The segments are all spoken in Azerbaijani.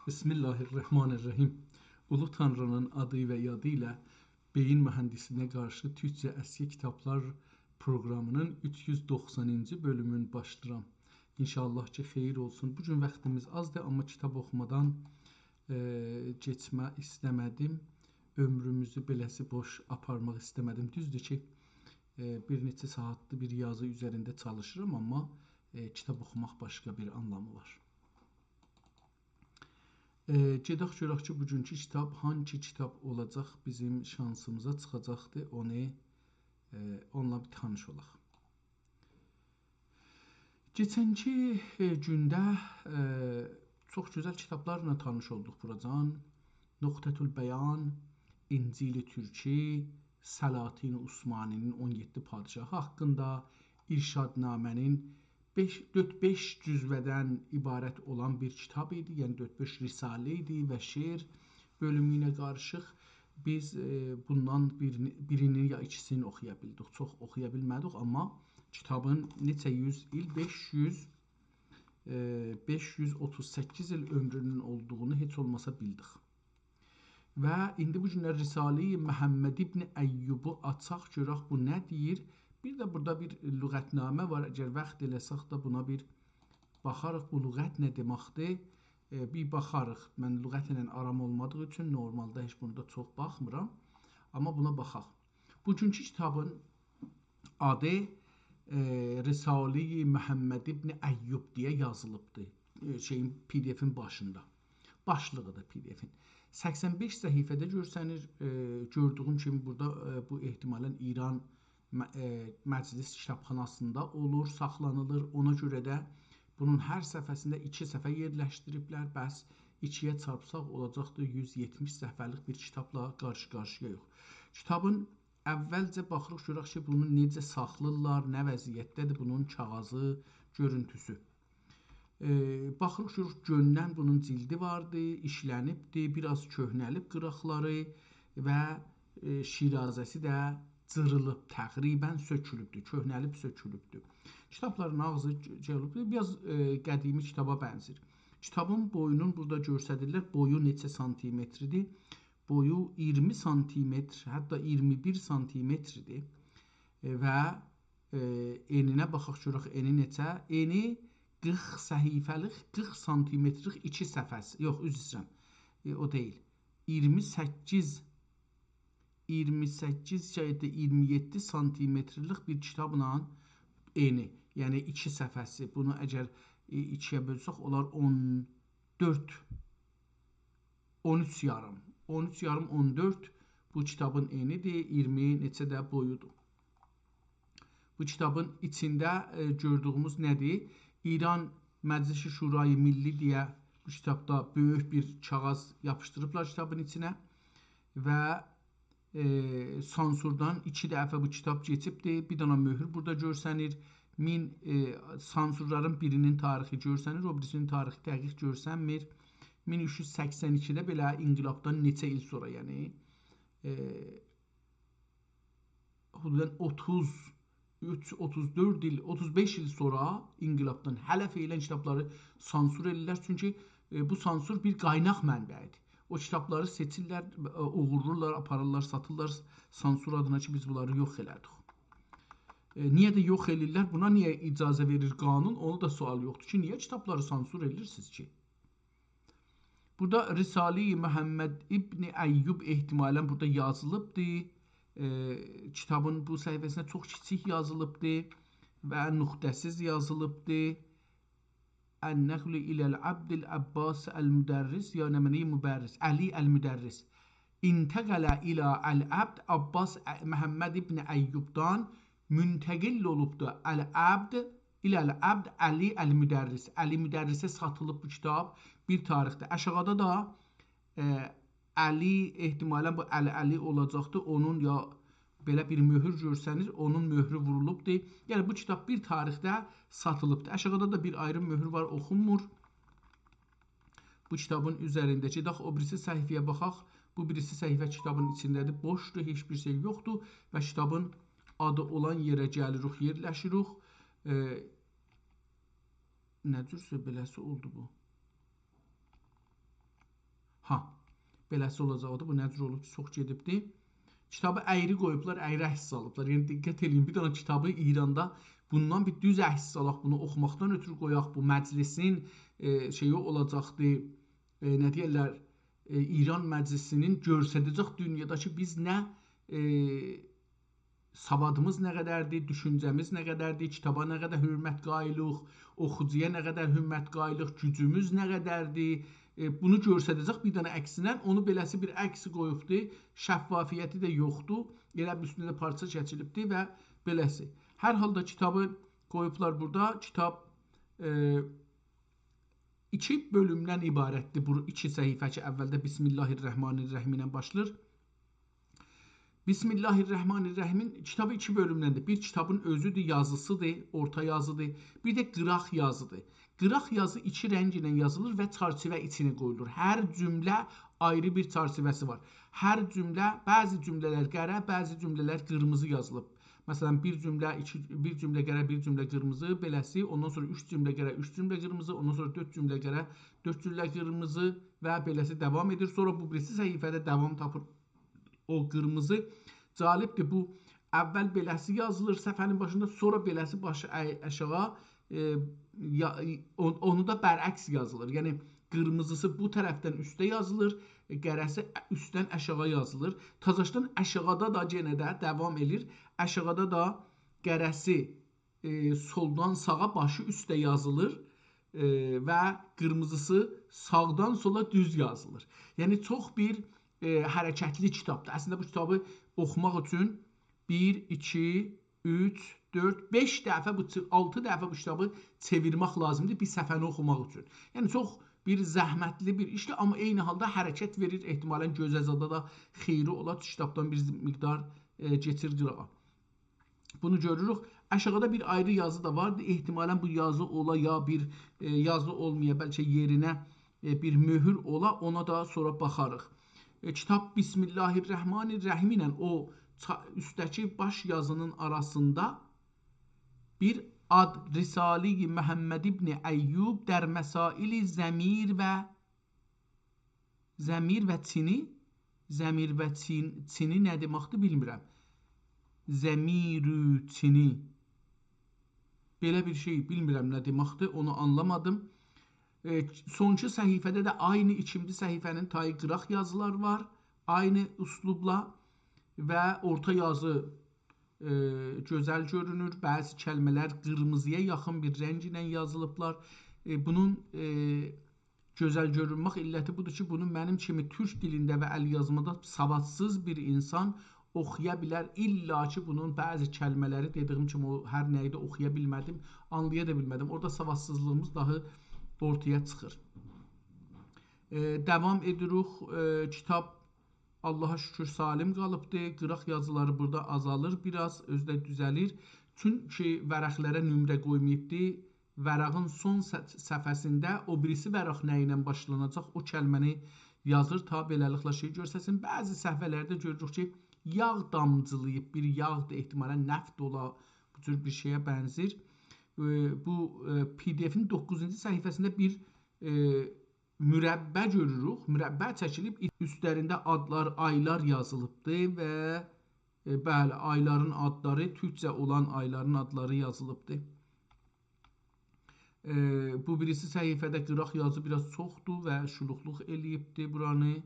Bismillahirrahmanirrahim. Ulu Tanrının adı və yadı ilə beyin mühəndisinə qarşı Türkcə əski kitablar proqramının 390-cı bölümünü başlayıram. İnşallah ki, xeyir olsun. Bugün vaxtımız azdır, amma kitab oxumadan geçmə istəmədim. Ömrümüzü beləsi boş aparmaq istəmədim. Düzdür ki, bir neçə saatlı bir yazı üzərində çalışırım, amma kitab oxumaq başqa bir anlamı var. Gedək görək ki, bugünkü kitab hangi kitab olacaq, bizim şansımıza çıxacaqdır, onunla bir tanış olaq. Keçənki gündə çox gözəl kitablarla tanış olduq buracan. Nuqtətül Bəyan, İncil-i Türki, Salatin Osmaninin 17 padişahı haqqında, İrşadnamənin 4-5 cüzvədən ibarət olan bir kitab idi, yəni 4-5 risalə idi və şeir bölümü ilə qarışıq. Biz bundan birini ya ikisini oxuya bildik, çox oxuya bilmədik, amma kitabın neçə yüz il, 538 il ömrünün olduğunu heç olmasa bildik. Və indi bu günlər Risalə-i Məhəmməd ibn Əyyubu açaq görək bu nə deyir. Bir də burada bir lüğətnamə var. Əgər vaxt eləsək də buna bir baxarıq. Bu lüğət nə deməkdir? Bir baxarıq. Mən lüğətlə aram olmadığı üçün normalda heç bunu da çox baxmıram. Amma buna baxaq. Bugünkü kitabın adı Risalə-i Məhəmməd ibn Əyyub deyə yazılıbdır. PDF-in başında. Başlığıdır PDF-in. 85 səhifədə görsənir. Gördüyüm kimi burada bu ehtimalən İran məclis kitabxanasında olur, saxlanılır. Ona görə də bunun hər səhifəsində 2 səhifə yerləşdiriblər. Bəs 2-yə çarpsaq olacaqdır 170 səhifəlik bir kitabla qarşı-qarşıyayıq. Kitabın əvvəlcə baxırıq görək ki, bunu necə saxlayırlar, nə vəziyyətdədir bunun kağızı, görüntüsü. Baxırıq görək göndən bunun cildi vardı, işlənibdir, biraz köhnəlib qıraqları və şirazəsi də cırılıb, təqribən sökülübdür, köhnəlib sökülübdür. Kitabların ağzı cəlubdur, biraz qədimi kitaba bənzir. Kitabın boyunun burada göstərirlər, boyu neçə santimetridir? Boyu 20 santimetr, hətta 21 santimetridir və eninə baxaq görək, eni neçə? Eni 40 səhifəlik, 40 santimetrlik 2 səhifəsi, yox, üzr istəyirəm, o deyil, 28-27 santimetrlik bir kitabla eni, yəni 2 səhifəsi. Bunu əgər 2-yə bölsək, olar 13 yarım. 13 yarım, 14 bu kitabın enidir, 20 neçə də boyudur. Bu kitabın içində gördüyümüz nədir? İran Məclis-i Şurayı Milli deyə bu kitabda böyük bir kağız yapışdırıblar kitabın içinə və sansurdan 2 dəfə bu kitab keçibdir. Bir dana möhür burada görsənir. Sansurların birinin tarixi görsənir, o birisinin tarixi dəqiq görsənmir. 1382-də belə inqilabdan neçə il sonra, yəni 33-34 il, 35 il sonra inqilabdan hələ feylən kitabları sansur edirlər. Çünki bu sansur bir qaynaq mənbəyidir. O kitabları seçirlər, uğururlar, aparırlar, satırlar sansur adına ki, biz bunları yox elədik. Niyə də yox elirlər? Buna niyə icazə verir qanun? Onu da sual yoxdur ki, niyə kitabları sansur edirsiniz ki? Burada Risalə-i Məhəmməd ibn Əyyub ehtimalən burada yazılıbdır. Kitabın bu səhifəsində çox kiçik yazılıbdır və nöqtəsiz yazılıbdır. Ən-nəqlu iləl-abdil Abbas əl-müdərris, ya nəməni mübərris, Əli əl-müdərris. İntəqələ ilə əl-abd Abbas Məhəmməd ibn Əyyubdan müntəqil olubdur. Əl-abd iləl-abd Əli əl-müdərris. Əli müdərrisə satılıb bu kitab bir tarixdə. Aşağıda da Əli ehtimalən bu Əli olacaqdır. Onun ya belə bir möhür görsənir, onun möhrü vurulubdur. Yəni bu kitab bir tarixdə satılıbdır. Aşağıda da bir ayrı möhür var, oxunmur. Bu kitabın üzərindəki, o birisi səhifəyə baxaq. Bu birisi səhifə kitabın içindədir, boşdur, heç bir şey yoxdur və kitabın adı olan yerə gəlirik, yerləşirik. Nə cürsə beləsi oldu bu? Ha, beləsi olacaqdı. Bu necə olub? Çox gedibdi. Kitabı əyri qoyublar, əyri əks alıblar. Yəni diqqət eləyin, bir dənə kitabı İranda bundan bir düz əks alaq, bunu oxumaqdan ötürü qoyaq. Bu məclisin şeyi olacaqdı. Nə deyirlər? İran məclisinin göstərəcək dünyadakı biz nə savadımız nə qədərdir, düşüncəmiz nə qədərdir, kitaba nə qədər hörmət qayılıq, oxucuya nə qədər hörmət qayılıq, gücümüz nə qədərdir. Bunu göstərəcək bir dənə əksindən onu beləsi bir əksi qoyubdu. Şəffafiyəti də yoxdur. Elə bir üstündə parça keçilibdi və beləsi. Hər halda kitabı qoyublar burada. Kitab 2 bölümdən ibarətdir. Bu 2 səhifə ki, əvvəldə Bismillahirrahmanirrahim ilə başlayır. Bismillahirrahmanirrahimin kitabı 2 bölümdəndir. Bir kitabın özüdür, yazısıdır, orta yazıdır. Bir də qıraq yazıdır. Qıraq yazı 2 rəng ilə yazılır və çərçivə içinə qoyulur. Hər cümlə ayrı bir çərçivəsi var. Hər cümlə, bəzi cümlələr qərə, bəzi cümlələr qırmızı yazılıb. Məsələn, bir cümlə qərə, bir cümlə qırmızı, beləsi. Ondan sonra 3 cümlə qərə, 3 cümlə qırmızı. Ondan sonra 4 cümlə qərə, 4 cümlə qırmızı və beləsi davam edir. Sonra bu birisi səhifədə davam tapır. O qırmızı cəlibdir. Bu əvvəl beləsi yazılır səfərin başında, sonra beləsi başı aşağı, onu da bərəks yazılır. Yəni qırmızısı bu tərəfdən üstə yazılır, qərəsi üstdən aşağı yazılır. Tazaşdan aşağıda da yenə də davam edir. Aşağıda da qərəsi soldan sağa, başı üstə yazılır və qırmızısı sağdan sola düz yazılır. Yəni çox bir hərəkətli kitabdır. Əslində bu kitabı oxumaq üçün 1, 2, 3, 4, 5 dəfə, 6 dəfə bu kitabı çevirmək lazımdır bir səfəni oxumaq üçün. Yəni çox bir zəhmətli bir işdir, amma eyni halda hərəkət verir. Ehtimalən gözəzada da xeyri ola, kitabdan bir miqdar keçir qırağa. Bunu görürük. Aşağıda bir ayrı yazı da vardı. Ehtimalən bu yazı ola ya bir yazı olmaya, bəlkə yerinə bir möhür ola, ona da sonra baxarıq. Kitab Bismillahirrahmanirrahim ilə o üstdəki baş yazının arasında bir ad Risali-i Məhəmməd ibn Əyyub dər məsaili zəmir və çini nə deməkdir bilmirəm. Zəmirü çini belə bir şey bilmirəm nə deməkdir, onu anlamadım. Sonuncu səhifədə də aynı ikinci səhifənin tayı qıraq yazılar var. Aynı üslubla və orta yazı gözəl görünür. Bəzi kəlmələr qırmızıya yaxın bir rəng ilə yazılıblar. Bunun gözəl görünmək illəti budur ki, bunu mənim kimi türk dilində və əl yazmada savadsız bir insan oxuya bilər. İlla ki, bunun bəzi kəlmələri dediyim kimi o hər nəyi də oxuya bilmədim, anlaya da bilmədim. Orada savadsızlığımız daha ortaya çıxır. Davam edirik. Kitab Allaha şükür salim qalıbdır. Qıraq yazıları burada azalır biraz, özdə düzəlir. Çünki vərəqlərə nömrə qoymayıbdır. Vərəqin son səfəsində o birisi vərəq nə ilə başlanacaq o kəlməni yazır, ta beləliklə şey görsəsin. Bəzi səhvələrdə görürük ki, yağ damcılayıb, bir yağdır, ehtimalən nəft ola, bu cür bir şeyə bənzir. Bu PDF-in 9-cu səhifəsində bir mürəbbə görürük. Mürəbbə çəkilib, üstlərində adlar, aylar yazılıbdır və bəli, ayların adları, türkcə olan ayların adları yazılıbdır. Bu birisi səhifədə qıraq yazı biraz çoxdur və şuluqluq eləyibdir buranı,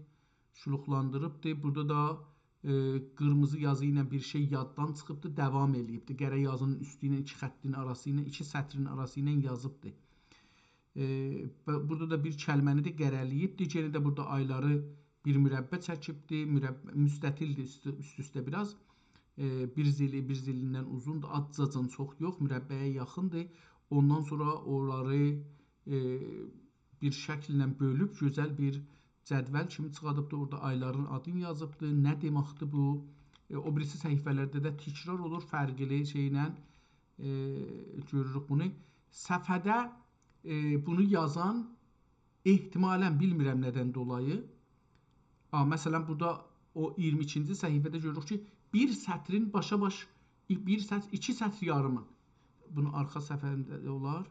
şuluqlandırıbdır. Burada da qırmızı yazı ilə bir şey yaddan çıxıbdır, davam eləyibdir. Qərə yazının üstü ilə 2 xəttin arası ilə, 2 sətrin arası ilə yazıbdır. Burada da bir kəlməni də qərəliyibdir. Yenə də burada ayları bir mürəbbə çəkibdir. Müstətildir üst-üstə biraz. Bir zilindən uzundur. Adcacan çox yox, mürəbbəyə yaxındır. Ondan sonra onları bir şəkillə bölüb gözəl bir cədvəl kimi çıxardıbdır. Orada ayların adını yazıbdır. Nə deməkdir bu? O birisi səhifələrdə də təkrar olur fərqli şeylə. Görürük bunu. Səfədə bunu yazan ehtimalən bilmirəm nədən dolayı. Məsələn, burada o 22-ci səhifədə görürük ki, bir sətrin başa-baş, 2 sətr yarımı. Bunun arxa səfərində olar.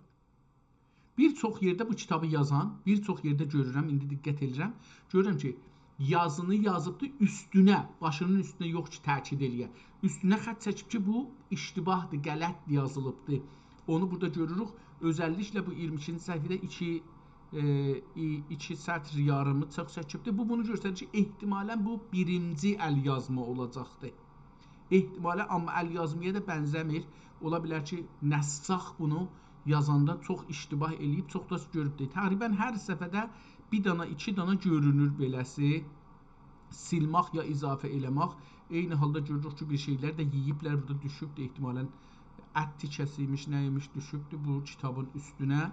Bir çox yerdə bu kitabı yazan, bir çox yerdə görürəm, indi diqqət edirəm. Görürəm ki, yazını yazıbdı üstünə, başının üstünə yox ki, təkid eləyə. Üstünə xətt çəkib ki, bu iştibahdır, qələt yazılıbdı. Onu burada görürük. Özəlliklə bu 22-ci səhifədə 2 sətr yarımı çox çəkibdi. Bu bunu göstərir ki, ehtimalən bu birinci əl yazma olacaqdı. Ehtimalən, amma əl yazmaya da bənzəmir. Ola bilər ki, nəssaq bunu yazanda çox iştibah eləyib, çox da görübdür. Təqribən hər səfədə bir dana, iki dana görünür beləsi. Silmək ya izafə eləmək. Eyni halda görürük ki, bir şeylər də yeyiblər, burada düşübdür. Ehtimalən ət tikəsiymiş, nəymiş düşübdür bu kitabın üstünə.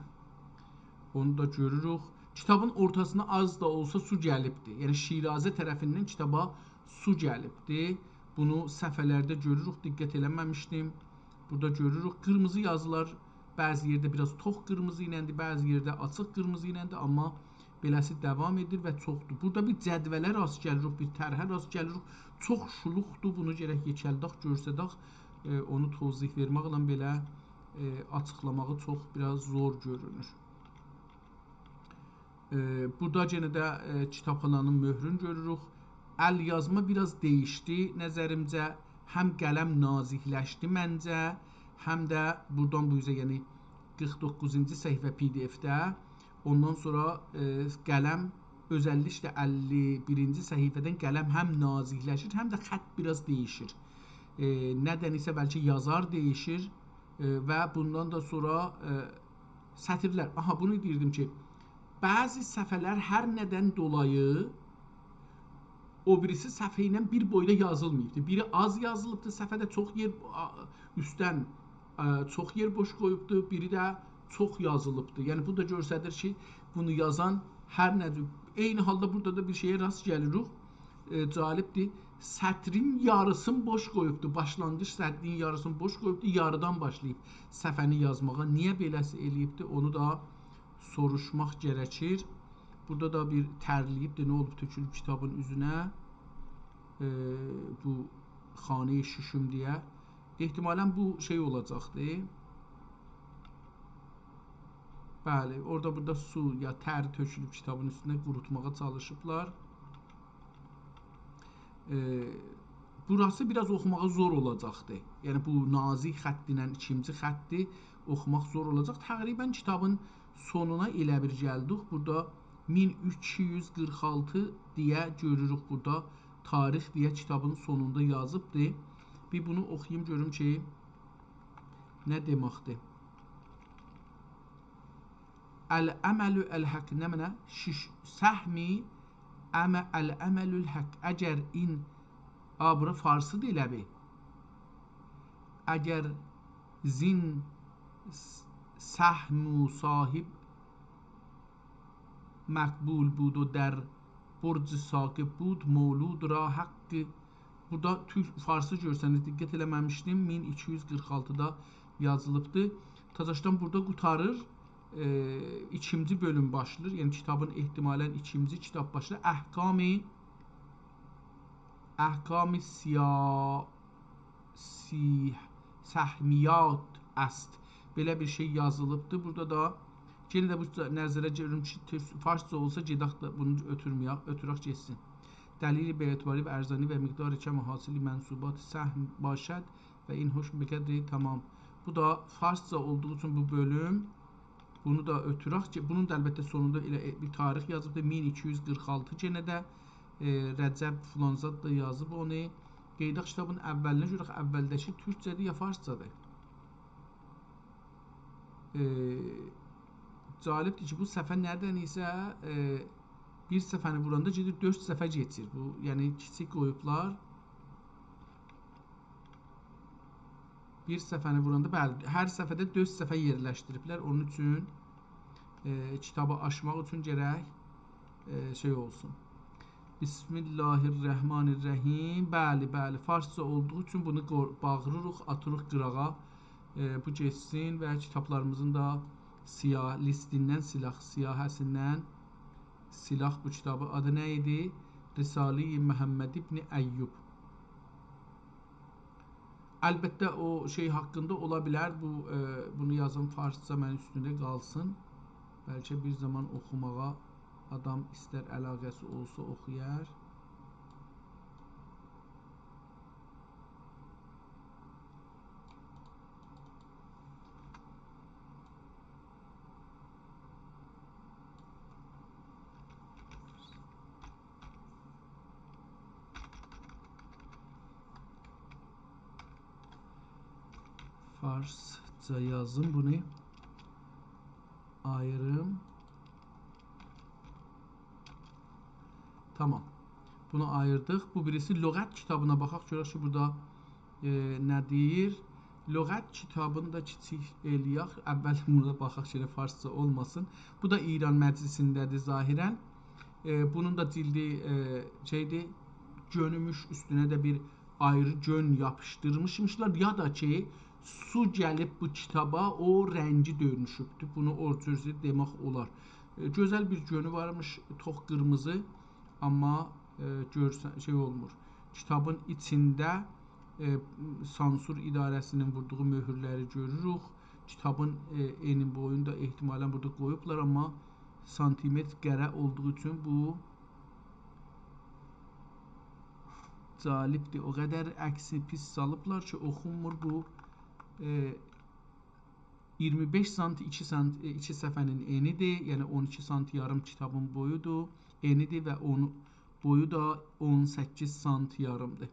Onu da görürük. Kitabın ortasına az da olsa su gəlibdir. Yəni Şirazə tərəfindən kitaba su gəlibdir. Bunu səhifələrdə görürük, diqqət eləməmişdim. Burada görürük, qırmızı yazılar bəzi yerdə biraz tox qırmızı iləndir, bəzi yerdə açıq qırmızı iləndir, amma beləsi davam edir və çoxdur. Burada bir cədvələ rast gəlirik, bir tərhə rast gəlirik. Çox şuluqdur, bunu gərək yekəldək, görsədək, onu tozih verməklə belə açıqlamağı çox biraz zor görünür. Burada yenə də kitabxananın möhrünü görürük. Əl yazma biraz dəyişdi nəzərimcə. Həm qələm nazikləşdi məncə, həm də buradan bu üzə, yəni 49-cu səhifə PDF-də, ondan sonra qələm, özəlliklə 51-ci səhifədən qələm həm nazikləşir, həm də xətt biraz dəyişir. Nədən isə bəlkə yazar dəyişir və bundan da sonra sətirlər. Aha, bunu deyirdim ki, bəzi səhifələr hər nədən dolayı o birisi səhifə ilə bir boyda yazılmayıbdır. Biri az yazılıbdır, səhifədə çox yer üstdən çox yer boş qoyubdur, biri də çox yazılıbdır. Yəni bu da göstərir ki, bunu yazan hər nədir. Eyni halda burada da bir şeyə rast gəlirik. Cəlibdir. Sətrin yarısını boş qoyubdur. Başlanğıc sətrin yarısını boş qoyubdur. Yarıdan başlayıb səhifəni yazmağa. Niyə beləsi eləyibdir? Onu da soruşmaq gərəkir. Burada da bir tərliyibdir, nə olub tökülüb kitabın üzünə, bu xanə-i şüşüm deyə. Ehtimalən bu şey olacaqdır. Bəli, orada burada su ya tər tökülüb kitabın üstünə qurutmağa çalışıblar. Burası biraz oxumağa zor olacaqdır. Yəni bu nazik xəttinlə ikinci xətti oxumaq zor olacaq. Təqribən kitabın sonuna elə bir gəldik. Burada 1346 deyə görürük burada. Tarix deyə kitabın sonunda yazıbdır. Bir bunu oxuyum görüm ki, nə deməkdir. Əl-əməlü əl-həq nə mənə? Səhmi əl-əməlül həq. Əgər in, bura farsıdır elə bir. Əgər zin səhmu sahib məqbul bud o در برج saqib bud mevlud ra haqqı. Burada farsı görsəniz, diqqət eləməmişdim. 1246-da yazılıbdır. Tazaşdan burada qutarır. İkinci bölüm başlayır. Yəni kitabın ehtimalən ikinci kitab başlayır. Əhkam-ı səhmiyat است. Belə bir şey yazılıbdır. Burada da yenə də bu nəzərə görürüm ki, farsça olsa gedək də bunu ötürək geçsin. Dəlili be etibari və ərzani və miqdarı kəm hasili mənsubat səhm başəd və in hoş bəkədri tamam. Bu da farsça olduğu üçün bu bölüm. Bunu da ötürək ki, bunun da əlbəttə sonunda elə bir tarix yazıbdır. 1246 yenə də Rəcəb Filanzad da yazıb onu. Qeydaq kitabın əvvəlinə görək, əvvəldəki türkcədir ya farscadır. Cəlibdir ki, bu səhifə nədən isə bir səhifəni vuranda gedir 4 səhifə geçir. Bu, yəni kiçik qoyublar. Bir səhifəni vuranda, bəli, hər səhifədə 4 səhifə yerləşdiriblər. Onun üçün kitabı açmaq üçün gərək şey olsun. Bismillahirrahmanirrahim. Bəli, bəli, farsça olduğu üçün bunu bağırırıq, atırıq qırağa. Bu geçsin və kitablarımızın da siyah listindən, siyahəsindən silah bu kitabı adı nə idi? Risale-i Məhəmməd ibn Əyyub. Əlbəttə o şey haqqında ola bilər. Bunu yazın farsça mənim üstündə qalsın. Bəlkə bir zaman oxumağa adam istər əlaqəsi olsa oxuyar. Farsça yazın bunu. Ayrım. Tamam. Bunu ayırdıq. Bu birisi lüğət kitabına baxaq. Görək ki, burada nə deyir? Lüğət kitabını da kiçik eləyək. Əvvəl buna baxaq ki, farsça olmasın. Bu da İran məclisindədir zahirən. Bunun da cildi şeydir. Gönümüş üstünə də bir ayrı gön yapışdırmışmışlar. Ya da ki, su gəlib bu kitaba, o rəngi dönüşübdür. Bunu o cür demək olar. Gözəl bir gönü varmış, tox qırmızı. Amma görsən şey olmur. Kitabın içində sansur idarəsinin vurduğu möhürləri görürük. Kitabın eni boyunu da ehtimalən burada qoyublar, amma santimetr qərə olduğu üçün bu cəlibdir. O qədər əksi pis salıblar ki, oxunmur bu. 25 sant 2 səhifənin enidir. Yəni 12 sant yarım kitabın boyudur. Enidir və onun boyu da 18 sant yarımdır.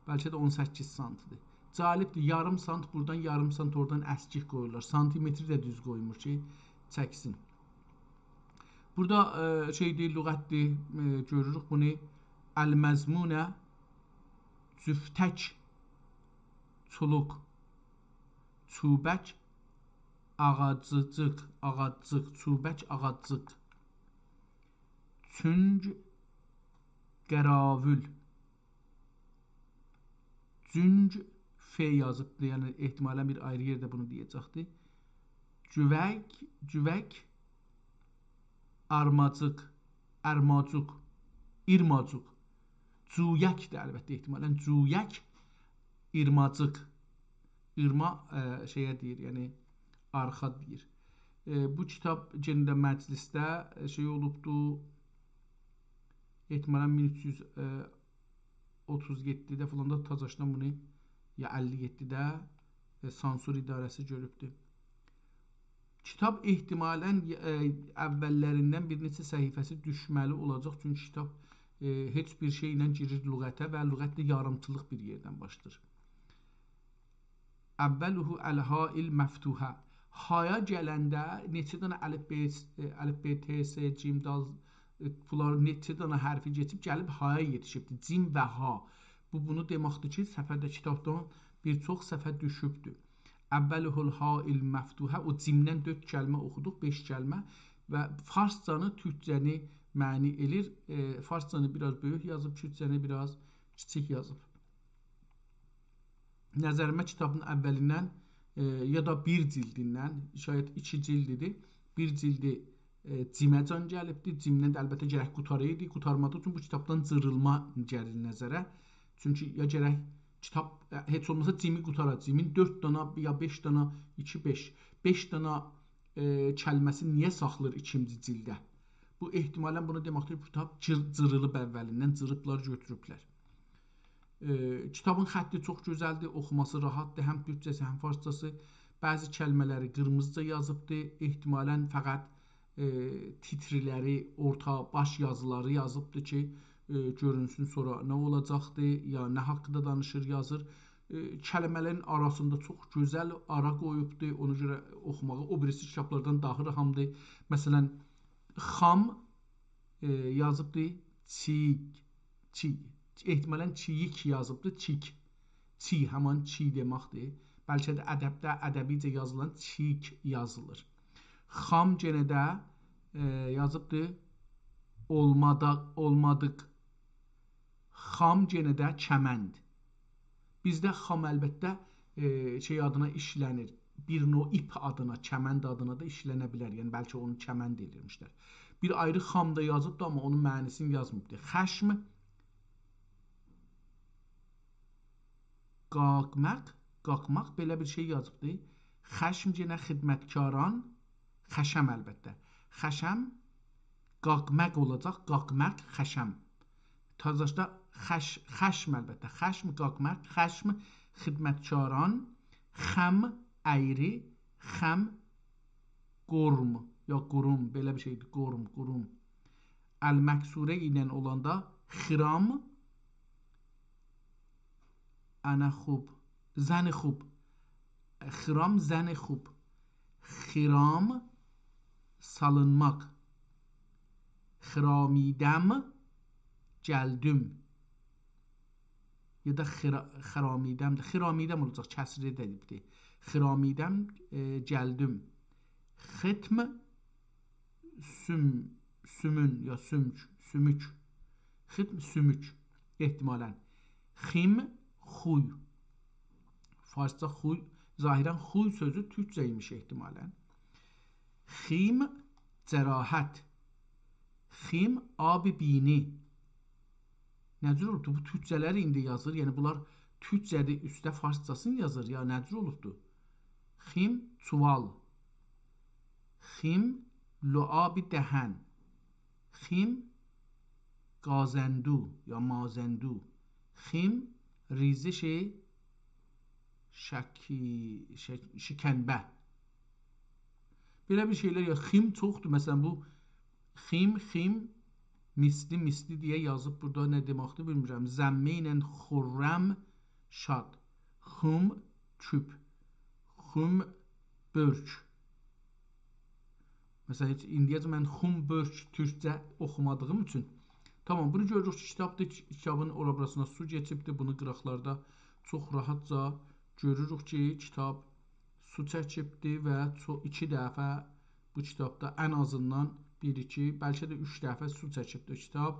Bəlkə də 18 santıdır. Cəlibdir. Yarım sant buradan, yarım sant oradan əskik qoyurlar. Santimetri də düz qoymur ki, çəksin. Burada şeydir, lüğətdir. Görürük bunu. Əl-məzmunə cüftək çuluq çubək ağacıcıq çubək ağacıcıq çünc qəravül cünc f yazıbdır, yəni ehtimalən bir ayrı yerdə bunu deyəcəkdir. Cüvək armacıq ərmacuq irmacuq cüyək də əlbəttə ehtimalən cüyək irmacıq irma şeyə deyir, yəni arxa deyir. Bu kitab yenə də məclisdə şey olubdur. Ehtimalən 1337-də falan da Tacaşdan bunu ya 57-də sansur idarəsi görübdür. Kitab ehtimalən əvvəllərindən bir neçə səhifəsi düşməli olacaq. Çünki kitab heç bir şeylə girir lüğətə və lüğətdə yarımçılıq bir yerdən başlayır. Əvvəluhu əl-hail məftuhə. Haya gələndə neçə dənə əlif, B, T, S, cim, dal, bunlar neçə dənə hərfi geçib gəlib haya yetişibdir. Cim və ha. Bu bunu deməkdir ki, səfərdə kitabdan bir çox səhvə düşübdür. Əvvəluhul hail məftuhə. O cimdən 4 kəlmə oxuduq, 5 kəlmə və farscanı, türkcəni məni elir. Farscanı biraz böyük yazıb, türkcəni biraz kiçik yazıb. Nəzərimə kitabın əvvəlindən ya da bir cildindən, şayət 2 cildidir, bir cildi cimə can gəlibdir. Cimdən də əlbəttə gərək qutarıydı. Qutarmadığı üçün bu kitabdan cırılma gəlir nəzərə. Çünki ya gərək kitab heç olmasa cimi qutara. Cimin 4 dana ya 5 dana, 5 dana kəlməsi niyə saxlayır ikinci cildə? Bu ehtimalən bunu deməkdir, bu kitab cırılıb əvvəlindən, cırıblar, götürüblər. Kitabın xətti çox gözəldir, oxuması rahatdır, həm türkcəsi, həm farscası. Bəzi kəlmələri qırmızıca yazıbdır, ehtimalən fəqət titriləri, orta, baş yazıları yazıbdır ki, görünsün sonra nə olacaqdır, ya nə haqqında danışır, yazır. Kəlmələrin arasında çox gözəl ara qoyubdur, ona görə oxumağı o birisi kitablardan daha rahamdır. Məsələn, xam yazıbdır, çik. Ehtimalən çiyik yazıbdır, çik. Çi həman çi deməkdir. Bəlkə də ədəbdə ədəbicə yazılan çik yazılır. Xam yenə də yazıbdır, olmadıq. Xam yenə də çəmənd. Bizdə xam əlbəttə şey adına işlənir. Bir növ ip adına, çəmənd adına da işlənə bilər. Yəni bəlkə onu çəmənd edirmişlər. Bir ayrı xam da yazıbdır, amma onun mənisini yazmayıbdır. Xəşm qalxmaq belə bir şey yazıbdır. Xəşm yenə xidmətkaran, Xəşəm əlbəttə. Xəşəm qaqmaq olacaq. Qaqmaq xəşəm. Tazlaşda xəşm əlbəttə. Xəşm qaqmaq, xəşm xidmətkaran, xəm əyri, xəm qorm ya qurum belə bir şeydir. Qorm, qurum. Əl-məksure ilə olanda xiram ana xub, zəni xub. Xiram zəni xub. Xiram salınmaq. Xiramidəm gəldüm. Ya da xiramidəmdir. Xiramidəm olacaq, kəsri edibdir. Xiramidəm gəldüm. Xitm sümün ya sümük. Xitm sümük ehtimalən. Xim xuy. Farsça xuy, zahirən xuy sözü türkcə imiş ehtimalən. Xim cərahət. Xim abi bini. Necür olubdu? Bu türkcələri indi yazır. Yəni bunlar türkcədir, üstə farsçasını yazır. Ya necür olubdu? Xim çuval. Xim luabi dəhən. Xim qazəndu ya mazəndu. Xim ریزش şikənbə. Belə bir şeylər ya xim çoxdur. Məsələn bu xim misli deyə yazıb burada nə deməkdir bilmirəm. Zəmmə ilə xurrəm şad. Xum küp. Xum börk. Məsələn heç indiyəcə mən xum börk türkcə oxumadığım üçün. Tamam, bunu görürük ki, kitabdır. Kitabın ora-burasına su geçibdir. Bunu qıraqlarda çox rahatca görürük ki, kitab su çəkibdir və 2 dəfə bu kitabda ən azından 1-2, bəlkə də 3 dəfə su çəkibdir kitab.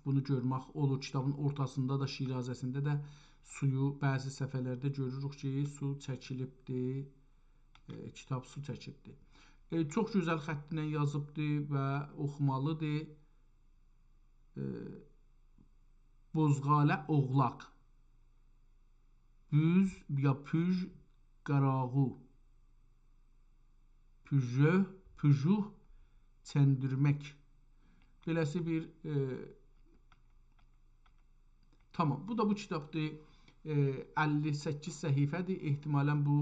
Bunu görmək olur. Kitabın ortasında da, şirazəsində də suyu bəzi səfələrdə görürük ki, su çəkilibdir. Kitab su çəkibdir. Çox gözəl xətlə yazıbdır və oxumalıdır. Bozğalə oğlaq. Büz ya püj qarağı. Püjuh çəndirmək. Beləsi bir tamam. Bu da bu kitabdır. 58 səhifədir. Ehtimalən bu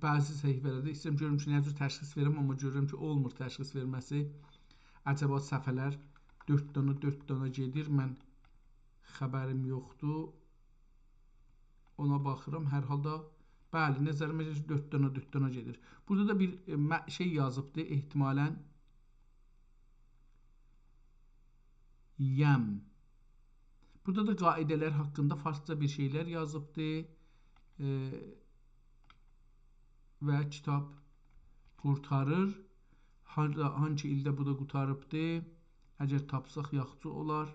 bəzi səhifələrdə istəyirəm görürüm ki, nə cür təşxis verim, amma görürüm ki, olmur təşxis verməsi. Əcəba səfələr 4 dana gedir. Mən xəbərim yoxdur. Ona baxıram. Hər halda bəli, nəzərimə 4 dana gedir. Burada da bir şey yazıbdır. Ehtimalən yəm. Burada da qaidələr haqqında farsça bir şeylər yazıbdır. Və kitab qurtarır. Hangi ildə bu da qurtarıbdır. Əgər tapsaq yaxşı olar.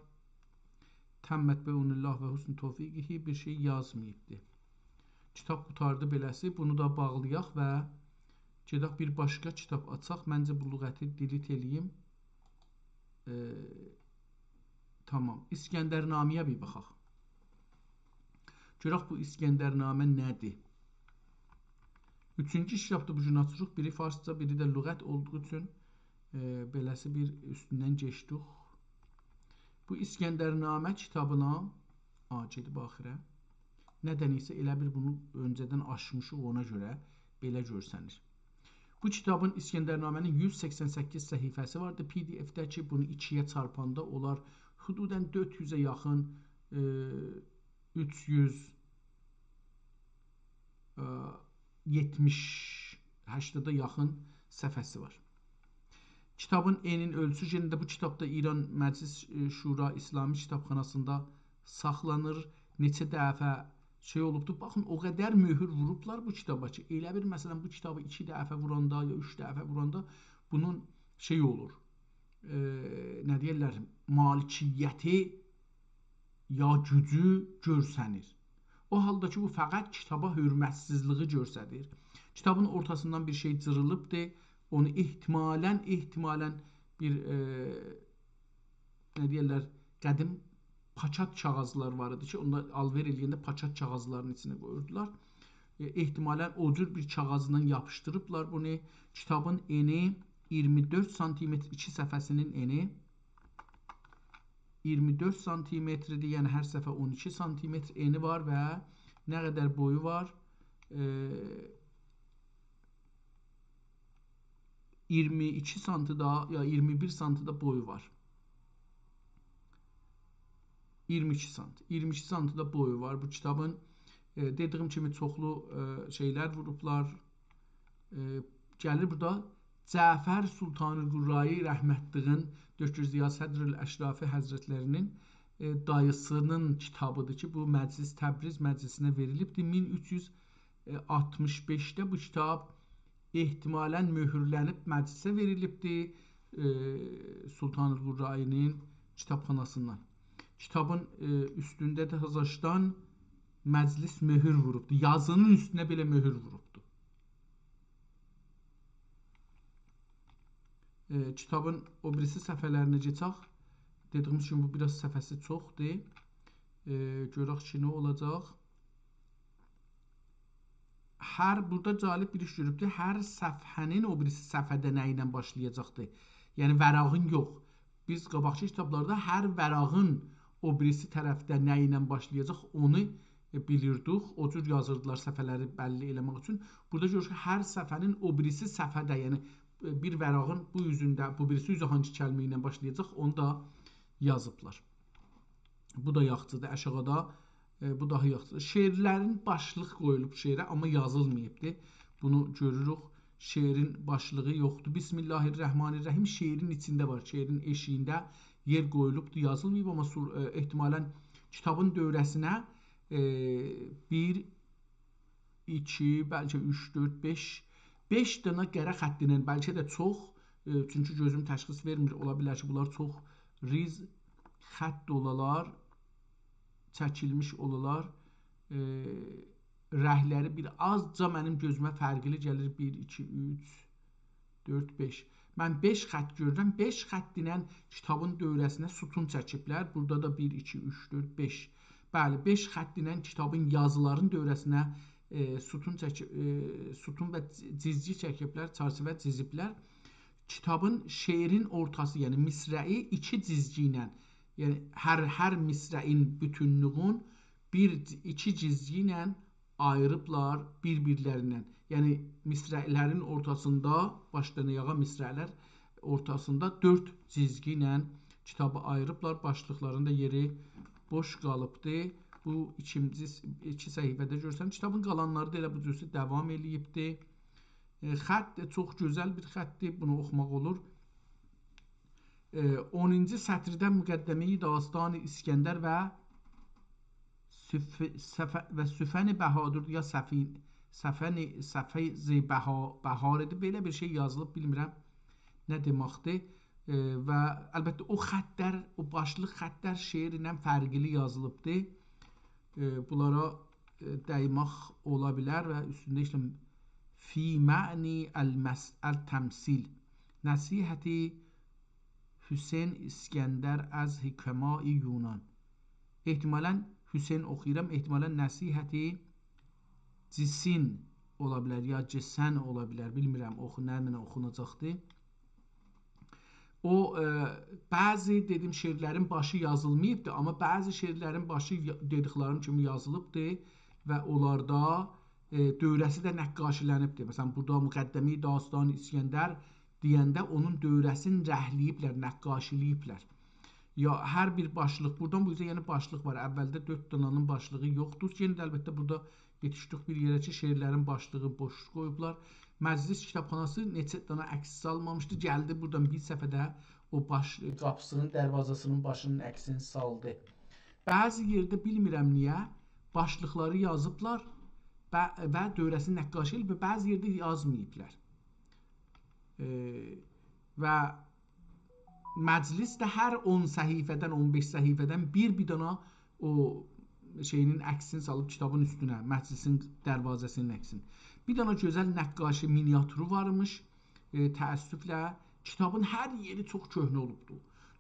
Təmmət beunillah və husn tövfiqihi bir şey yazmayıbdır. Kitab qurtardı beləsi. Bunu da bağlayaq və gedək bir başqa kitab açaq. Məncə bu lüğəti dilit eləyim. Tamam. İskəndərnaməyə bir baxaq. Görək bu İskəndərnamə nədir? Üçüncü kitabda bu gün açırıq. Biri farsça, biri də lüğət olduğu üçün beləsi bir üstündən geçdik. Bu İskəndərnamə kitabına gedib axirə. Nədən isə elə bir bunu öncədən aşmışıq, ona görə belə görsənir. Bu kitabın İskəndərnamənin 188 səhifəsi vardı. PDF-dəki bunu 2-yə çarpanda olar hududən 400-ə yaxın 370-80-a yaxın səhifəsi var. Kitabın enin ölçüsü yerində bu kitabda İran Məclis Şura İslami Kitabxanasında saxlanır. Neçə dəfə şey olubdur. Baxın, o qədər möhür vurublar bu kitaba ki, elə bir məsələn bu kitabı 2 dəfə vuranda ya 3 dəfə vuranda bunun şey olur. Nə deyirlər? Malikiyyəti ya gücü görsənir. O halda ki, bu fəqət kitaba hörmətsizliyi göstərir. Kitabın ortasından bir şey cırılıbdır. Onu ehtimalən bir nə deyirlər, qədim paçat kağızlar var idi ki, onlar alver eləyəndə paçat kağızlarının içinə qoyurdular. Ehtimalən o cür bir kağızla yapışdırıblar bunu. Kitabın eni 24 sm, 2 səhifəsinin eni 24 sm-dir. Yəni hər səhifə 12 sm eni var və nə qədər boyu var? 22 sm-da ya 21 sm-da boyu var. 22 sm. 22 sm-da boyu var bu kitabın. Dediyim kimi çoxlu şeylər vurublar. Gəlir burada Cəfər Sultanı-Qurrayı rəhmətliyin Dökür Ziya Sədrül-Əşrafi Həzrətlərinin dayısının kitabıdır ki, bu məclis Təbriz məclisinə verilibdir. 1365-də bu kitab ehtimalən möhürlənib məclisə verilibdir Sultanı-Qurrayının kitabxanasından. Kitabın üstündə də Hazarşdan məclis möhür vurubdur. Yazının üstünə belə möhür vurubdur. Kitabın o birisi səhifələrinə keçək. Dediyimiz kimi bu biraz səhifəsi çoxdur. Görək ki, nə olacaq. Burada cəlib bir iş görübdür. Hər səhifənin o birisi səhifədə nə ilə başlayacaqdır. Yəni vərağın yox. Biz qabaqçı kitablarda hər vərağın o birisi tərəfdə nə ilə başlayacaq onu bilirdik. O cür yazırdılar səhifələri bəlli eləmək üçün. Burada görürük ki, hər səhifənin o birisi səhifədə, yəni bir vərağın bu üzündə, bu birisi üzə hangi kəlmə ilə başlayacaq, onu da yazıblar. Bu da yaxşıdır. Aşağıda bu daha yaxşıdır. Şeirlərin başlıq qoyulub şeirə, amma yazılmayıbdır. Bunu görürük. Şeirin başlığı yoxdur. Bismillahirrahmanirrahim şeirin içində var. Şeirin eşiyində yer qoyulubdur, yazılmayıb, amma ehtimalən kitabın dövrəsinə 1, 2, bəlkə 3, 4, 5 dənə qara xəttinə, bəlkə də çox, çünki gözüm təşxis vermir, ola bilər ki, bunlar çox riz xətt olalar, çəkilmiş olalar, rəhləri bir azca mənim gözümə fərqli gəlir, 1, 2, 3, 4, 5. Mən 5 xətt görürəm, 5 xəttinə kitabın dövrəsinə sütun çəkiblər, burada da 1, 2, 3, 4, 5. Bəli, 5 xəttinə kitabın yazıların dövrəsinə sütun və cizgi çəkiblər, çarçıvə ciziblər. Kitabın şeirin ortası, yəni misrəyi 2 cizgi ilə, yəni hər misrəyin bütünlüğün 2 cizgi ilə ayırıblar bir-birlərindən. Yəni misrələrin ortasında, başdan ayağa misrələr ortasında 4 cizgi ilə kitabı ayırıblar. Başlıqlarında yeri boş qalıbdır. Bu iki səhifədə görürsən. Kitabın qalanları da elə bu cürsə davam eləyibdir. Xətt çox gözəl bir xəttdir. Bunu oxumaq olur. 10-cu sətirdən müqəddəməyi Dastan-ı İskəndər və Süfən-i Bəhadur ya Səfəz-i Bəhar idi. Belə bir şey yazılıb, bilmirəm nə deməkdir. Və əlbəttə o xəttlər, o başlıq xəttlər şeir ilə fərqli yazılıbdır. Bunlara dəymək ola bilər və üstündə işləm fi mə'ni əl-təmsil nəsihəti Hüseyn İskəndər əz hikəma-i Yunan. Ehtimalən Hüseyn oxuyuram, ehtimalən nəsihəti cisin ola bilər ya cisən ola bilər, bilmirəm nə oxunacaqdır. O bəzi dedim şeirlərin başı yazılmayıbdır, amma bəzi şeirlərin başı dediklərim kimi yazılıbdır və onlarda dövrəsi də nəqqaşilənibdir. Məsələn, burada müqəddəmi Dastan-ı İskəndər deyəndə onun dövrəsini rəhləyiblər, nəqqaşiləyiblər. Ya hər bir başlıq, buradan bu yüzden yəni başlıq var. Əvvəldə 4 dənənin başlığı yoxdur. Yenə də əlbəttə burada yetişdik bir yerə ki, şeirlərin başlığı boş qoyublar. Məclis kitabxanası neçə dənə əks salmamışdı. Gəldi buradan bir səfədə o qapısının, dərvazasının başının əksini saldı. Bəzi yerdə bilmirəm niyə başlıqları yazıblar və dövrəsini nəqqaş eləyib və bəzi yerdə yazmayıblar. Və məclisdə hər 10 səhifədən, 15 səhifədən bir dənə o şeyinin əksini salıb kitabın üstünə, məclisin dərvazəsinin əksini. Bir dənə gözəl nəqqaşi miniatürü varmış. Təəssüflə kitabın hər yeri çox köhnə olubdu.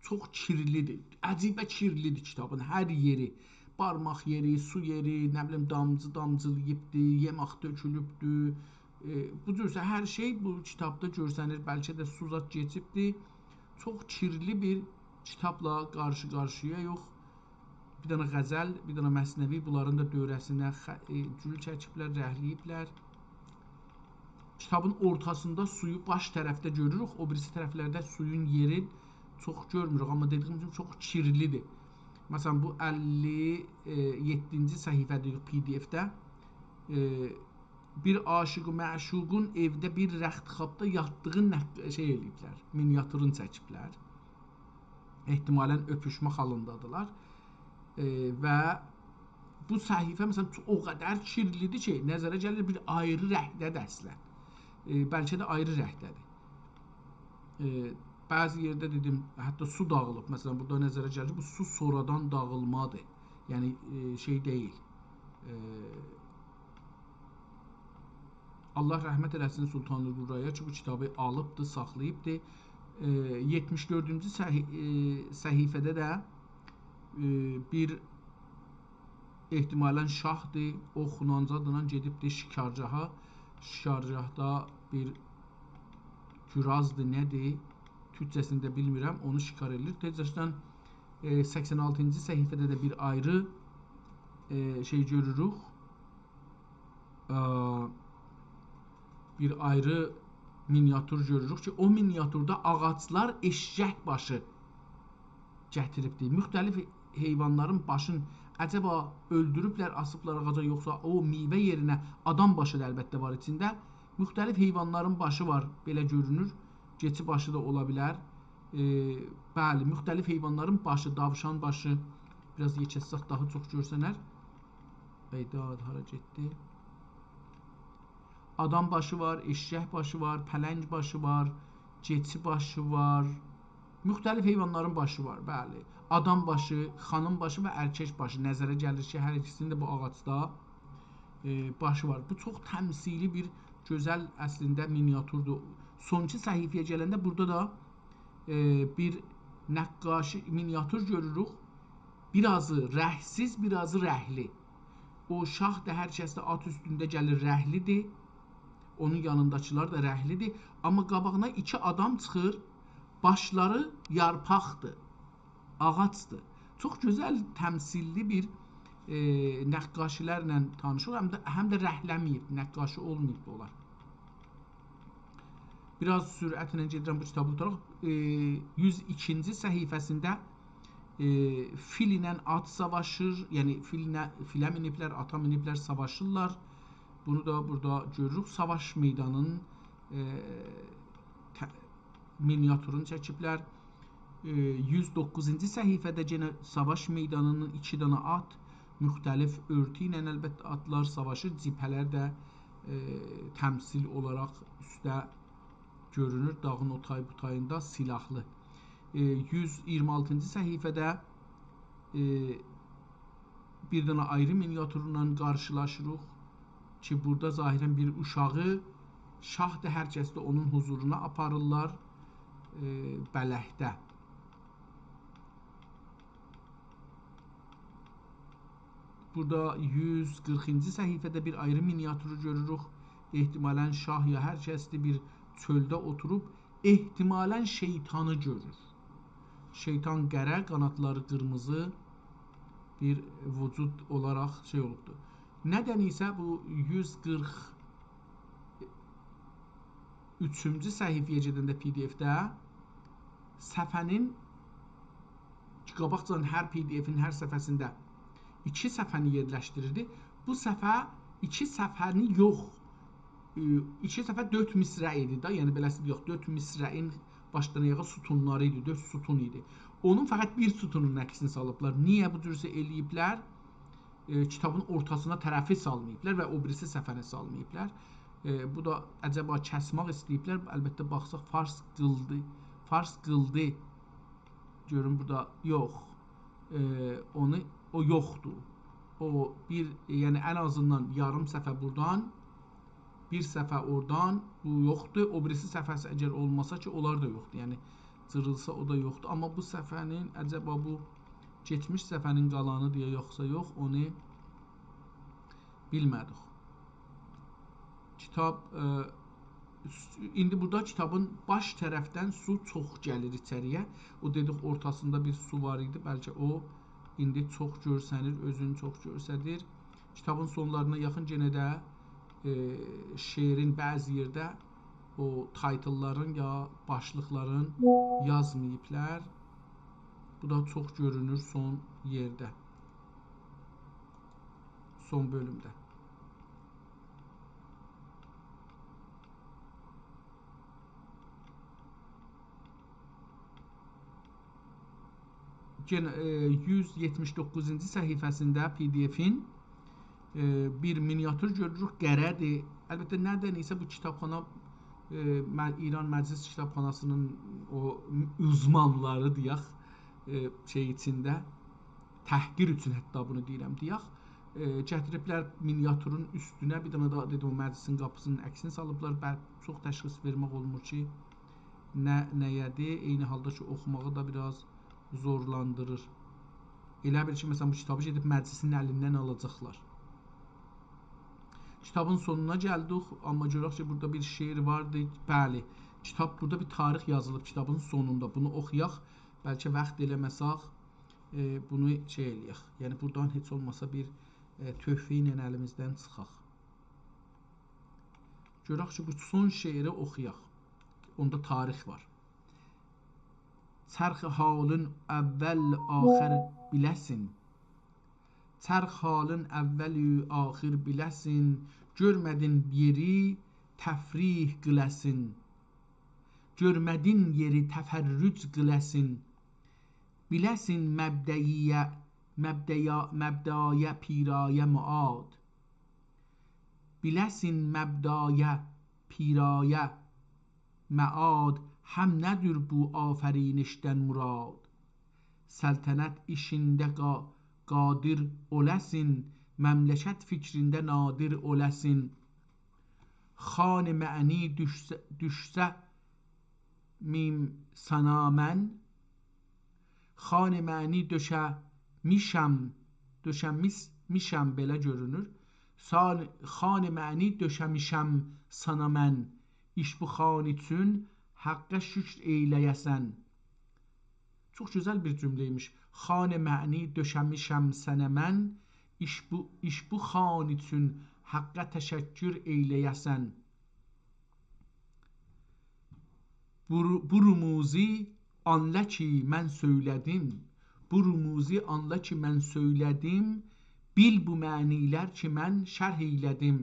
çox kirlidir. Əcibə kirlidir kitabın hər yeri. Barmaq yeri, su yeri, nə bilim damcılayıbdır, yemək tökülübdür. Bu cürsə hər şey bu kitabda görsənir. Bəlkə də su zad keçibdir. Çox kirli bir kitabla qarşı-qarşıya yox. Bir dənə qəzəl, bir dənə məsnəvi bunların da dövrəsinə gül çəkiblər, rəhləyiblər. Kitabın ortasında suyu baş tərəfdə görürük, o birisi tərəflərdə suyun yeri çox görmürük, amma dediyim kimi çox kirlidir. Məsələn, bu 57-ci səhifədir PDF-də. Bir aşıqı məşuqun evdə bir rəxtxabda yatdığı şey eləyiblər, miniatürünü çəkiblər. Ehtimalən öpüşmə halındadılar. Və bu səhifə məsələn o qədər kirlidir ki, nəzərə gəlir bir ayrı rəhdədir əslən. Bəlkə də ayrı rəhdədir. Bəzi yerdə dedim, hətta su dağılıb. Məsələn, burada nəzərə gəlir ki, bu su sonradan dağılmadır. Yəni şey deyil. Allah rəhmət eləsin Sultanı Qurraya ki, bu kitabı alıbdır, saxlayıbdır. 74-cü səhifədə də bir ehtimalən şahdır, o Xunancadla gedibdir şikarcaha. Şikarcahda bir gürazdır, nədir? Türkcəsində bilmirəm, onu şikar edilir. Tezcədən 86-cı səhifədə də bir ayrı şey görürük. Bir ayrı miniatür görürük ki, o miniatürdə ağaclar eşşək başı gətiribdir. Müxtəlif heyvanların başını əcəba öldürüblər, asıblar ağaca, yoxsa o meyvə yerinə adam başı da əlbəttə var içində. Müxtəlif heyvanların başı var, belə görünür. Keçi başı da ola bilər. Bəli, müxtəlif heyvanların başı, davşan başı, biraz yekəssaq daha çox görsənər. Eydad, hara getdi? Adam başı var, eşşək başı var, pələng başı var, keçi başı var. Müxtəlif heyvanların başı var, bəli. Adam başı, xanım başı və erkək başı nəzərə gəlir ki, hər ikisinin də bu ağacda başı var. Bu çox təmsili bir gözəl əslində miniatürdür. Sonki səhifəyə gələndə burada da bir nəqqaşi miniatür görürük. Birazı rəhsiz, birazı rəhli. O şah da hər kəsdə at üstündə gəlir, rəhlidir. Onun yanındakılar da rəhlidir. Amma qabağına iki adam çıxır. Başları yarpaqdır, ağacdır. Çox gözəl təmsilli bir nəqqaşilərlə tanışıq. Həm də rəhləməyib, nəqqaşi olmayıb onlar. Biraz sürətlə gedirəm bu kitabı tutaraq. 102-ci səhifəsində fil ilə at savaşır, yəni filə miniblər, ata miniblər, savaşırlar. Bunu da burada görürük. Savaş meydanının miniatürünü çəkiblər. 109-cu səhifədə yenə savaş meydanının iki dənə at, müxtəlif örtü ilə əlbəttə atlar savaşır. Cibhələr də təmsil olaraq üstə görünür. Dağın o tay bu tayında silahlı. 126-cı səhifədə bir dənə ayrı miniatürlə qarşılaşırıq ki, burada zahirən bir uşağı şah da hər kəsdə onun huzuruna aparırlar bələkdə. Burada 140-cı səhifədə bir ayrı miniatürü görürük. Ehtimalən şah ya hər kəsdə bir çöldə oturub, ehtimalən şeytanı görür. Şeytan qərə, qanatları qırmızı bir vücud olaraq şey olubdur. Nədən isə bu 143-cü səhifəyə gedəndə PDF-də səfənin qabaqcadan hər PDF-in hər səfəsində iki səfəni yerləşdirirdi. Bu səfə iki səfəni yox, iki səfə 4 misrə idi da, yəni beləsi yox, 4 misrəin başdan ayağa sütunları idi, 4 sütun idi. Onun fəqət bir sütunun əksini salıblar. Niyə bu cürsə eləyiblər? Kitabın ortasına tərəfi salmayıblar və o birisi səfəni salmayıblar. Bu da əcəba kəsmək istəyiblər. Əlbəttə baxsaq fars qıldı. Görün burada yox. O yoxdur. O bir, yəni ən azından yarım səfə buradan, bir səfə oradan bu yoxdur. O birisi səfəsi əgər olmasa ki, onlar da yoxdur. Yəni cırılsa o da yoxdur. Amma bu səfənin əcəba bu keçmiş səfənin qalanıdır ya yoxsa yox, onu bilmədik. Kitab indi burada kitabın baş tərəfdən su çox gəlir içəriyə. O dedik ortasında bir su var idi. Bəlkə o indi çox görsənir, özünü çox göstərir. Kitabın sonlarına yaxın yenə də şeirin bəzi yerdə o title'ların ya başlıqların yazmayıblar. Bu da çox görünür son yerdə. Son bölümdə. Yenə 179-cu səhifəsində PDF-in bir miniatür görürük, qərədir. Əlbəttə nədən isə bu kitabxana İran Məclis Kitabxanasının o uzmanları deyək, şey içində təhqir üçün hətta bunu deyirəm deyək, gətiriblər miniatürün üstünə bir dənə daha dedim o məclisin qapısının əksini salıblar. Çox təşxis vermək olmur ki, nəyədir. Eyni halda ki, oxumağı da biraz zorlandırır. Elə bir ki, məsələn, bu kitabı gedib məclisin əlindən alacaqlar. Kitabın sonuna gəldik, amma görək ki, burada bir şeir vardı. Bəli, kitab, burada bir tarix yazılıb kitabın sonunda. Bunu oxuyaq, bəlkə vaxt eləməsək, bunu şey eləyək. Yəni, buradan heç olmasa bir töhfə ilə əlimizdən çıxaq. Görək ki, bu son şeiri oxuyaq. Onda tarix var. Çərx halın əvvəl axir biləsin. Çərx halın əvvəl axir biləsin. Görmədin yeri təfrih qıləsin. Görmədin yeri təfərrüc qıləsin. Biləsin məbdəyə pirayə muad. Biləsin məbdəyə pirayə məad. Həm nədir bu afərinişdən murad? Səltənət işində qadir oləsin, məmləkət fikrində nadir oləsin. Xan məni düşsə mim sana mən, xan məni döşəmişəm belə görünür. Xan məni döşəmişəm sana mən, iş bu xan üçün Həqqə şükr eyləyəsən. Çox gözəl bir cümleymiş. Xan-ı məni döşəmişəm sənə mən, iş bu xan üçün Həqqə təşəkkür eyləyəsən. Bu rumuzi anla ki mən söylədim. Bu rumuzi anla ki mən söylədim. Bil bu mənilər ki mən şərh eylədim.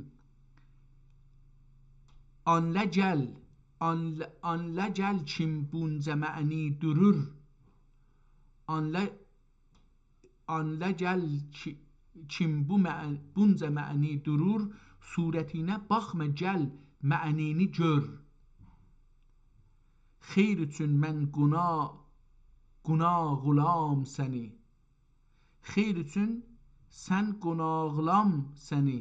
Anla gəl kim bunca məni durur. Anla gəl kim bunca məni durur. Surətinə baxma gəl mənini gör. Xeyr üçün mən qonağlam səni. Xeyr üçün sən qonağlam səni.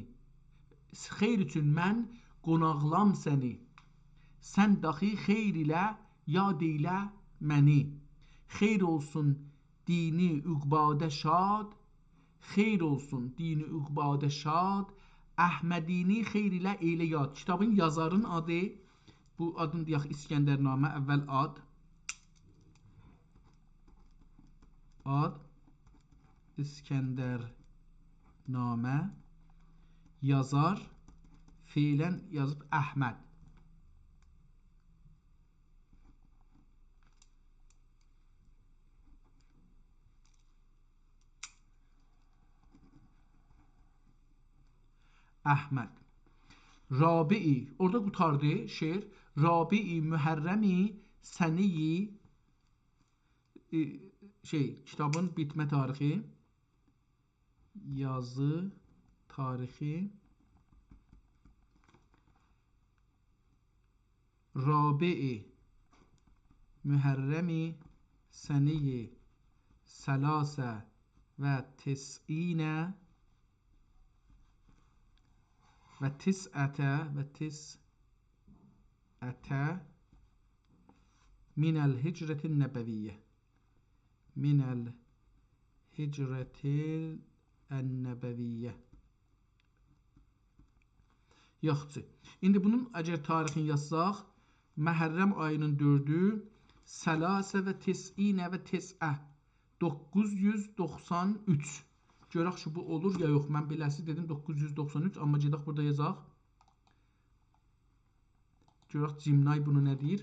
Xeyr üçün mən qonağlam səni. Sən daxi xeyr ilə yad eylə məni. Xeyr olsun dini üqbadə şad. Xeyr olsun dini üqbadə şad. Əhmədini xeyr ilə eylə yad. Kitabın yazarın adı, bu adın deyək İskəndərnamə, əvvəl ad İskəndərnamə, yazar fiilən yazıb Əhməd. Əhməd. Rabi'i, orada qutardı şeir. Rabi'i Mühərrəmi Səniyi, kitabın bitmə tarixi, yazı tarixi. Rabi'i Mühərrəmi Səniyi Səlasə və Tis'inə və tis'ətə minəl hicrətin nəbəviyyə. Minəl hicrətil ən-nəbəviyyə. Yaxşı. İndi bunun əgər tarixini yazsaq, Məhərrəm ayının 4-ü Səlasə və Tis'inə və Tis'ə 993. Görək ki, bu olur ya yox. Mən beləsi dedim 993, amma gedək burada yazaq. Görək Cimnay bunu nə deyir?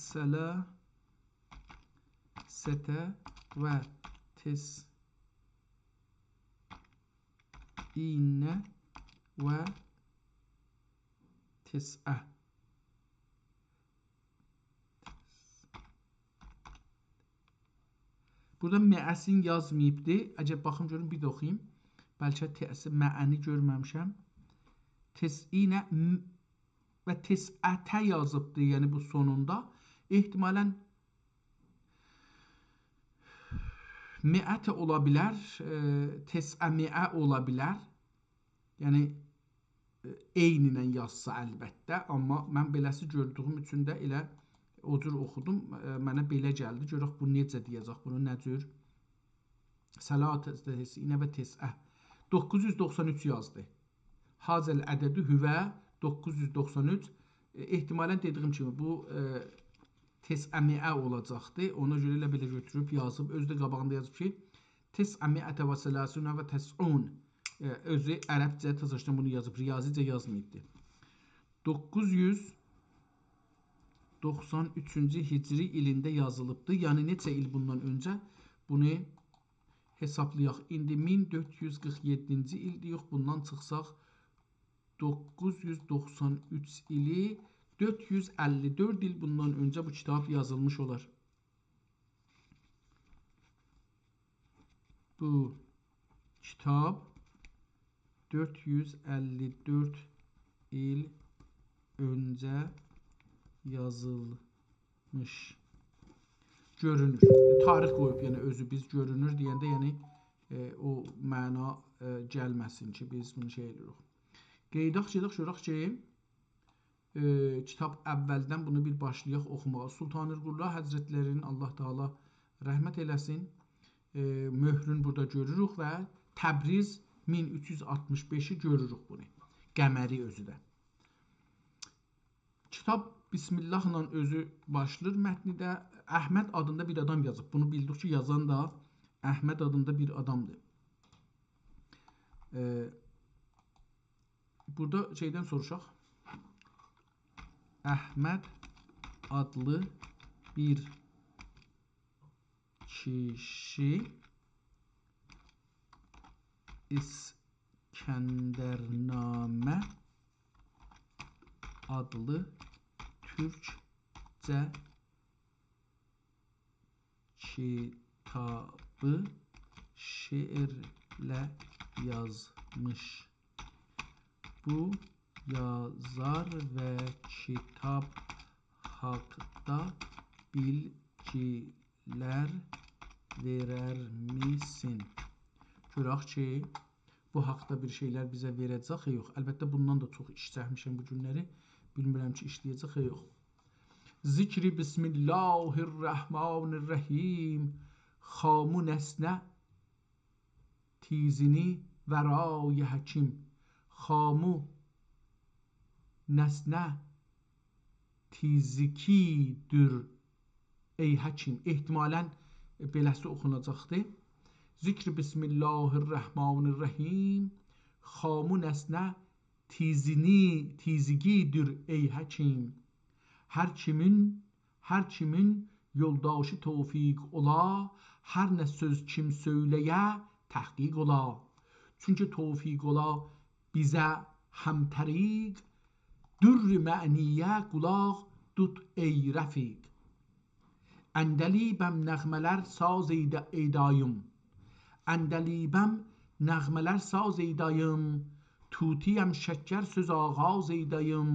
Səlasətə və Tis'inə və Tis'ə. Burada məəsin yazmayıbdı. Əcəb baxım görün bir də oxuyayım. Bəlkə məəni görməmişəm. Tis'inə və Tis'ətə yazıbdı, yəni bu sonunda. Ehtimalən mi'ətə ola bilər, Tis'ə mi'ə ola bilər. Yəni eyninə yazsa əlbəttə, amma mən beləsi gördüyüm üçün də elə o cür oxudum, mənə belə gəldi. Görək bu necə deyəcək, bunu nə cür? Səlasinə və Tis'ə 993 yazdı. Hazəl ədədi hüvə 993. Ehtimalən dediyim kimi bu Tis'ə mi'ə olacaqdı. Ona görə elə belə götürüb yazıb, özü də qabağında yazıb ki Tis'ə mi'ətə və səlasunə və təs'un. Özü ərəbcə təzəşdən bunu yazıb, riyazicə yazmayıbdı. 993-cü hicri ilində yazılıbdı. Yəni neçə il bundan öncə? Bunu hesablayaq. İndi 1447-ci ildir. Yox, bundan çıxsaq 993 ili 454 il bundan öncə bu kitab yazılmış olar. Bu kitab 454 il öncə yazılmış. Görünür. Tarix qoyub, yəni özü biz görünür deyəndə, yəni o məna gəlməsin ki, biz bunu şey edirik. Qeydaq gedək, görək ki, kitab əvvəldən bunu bir başlayaq oxumağa. Sultanırqullah Həzrətlərinin Allah Teala rəhmət eləsin. Möhrün burada görürük və Təbriz 1365-i görürük bunu. Qəməri özü də. Kitab Bismillahla özü başlayır. Mətnidə Əhməd adında bir adam yazıb. Bunu bildik ki, yazan da Əhməd adında bir adamdır. Burada şeydən soruşaq. Əhməd adlı bir kişi İskəndərnamə adlı türkcə kitabı şeirlə yazmış. Bu yazar və kitab haqda bilgilər verər misin? Görək ki, bu haqda bir şeylər bizə verəcək, yox. Əlbəttə, bundan da çox iş çəkmişəm bu günləri. Bilmirəm ki, işləyəcək, yox. Zikri Bismillahirrahmanirrahim. Xamu nəsnə tizini vərای həkim. Xamu nəsnə tizikidir ey həkim. Ehtimalən beləsi oxunacaqdır. Zikri Bismillahirrahmanirrahim. Xamu nəsnə tizigidir ey həkim. Hər kimin yoldaşı tövfiq ola, hər nə söz kim söyləyə təhqiq ola. Çünki tövfiq ola bizə həmtəriq, dürr-i mə'niyə qulaq tut ey rəfiq. Əndəlibəm nəğmələr saz eydayım. Əndəlibəm nəğmələr saz eydayım. Tutiyəm şəkkər söz ağaz eydayım.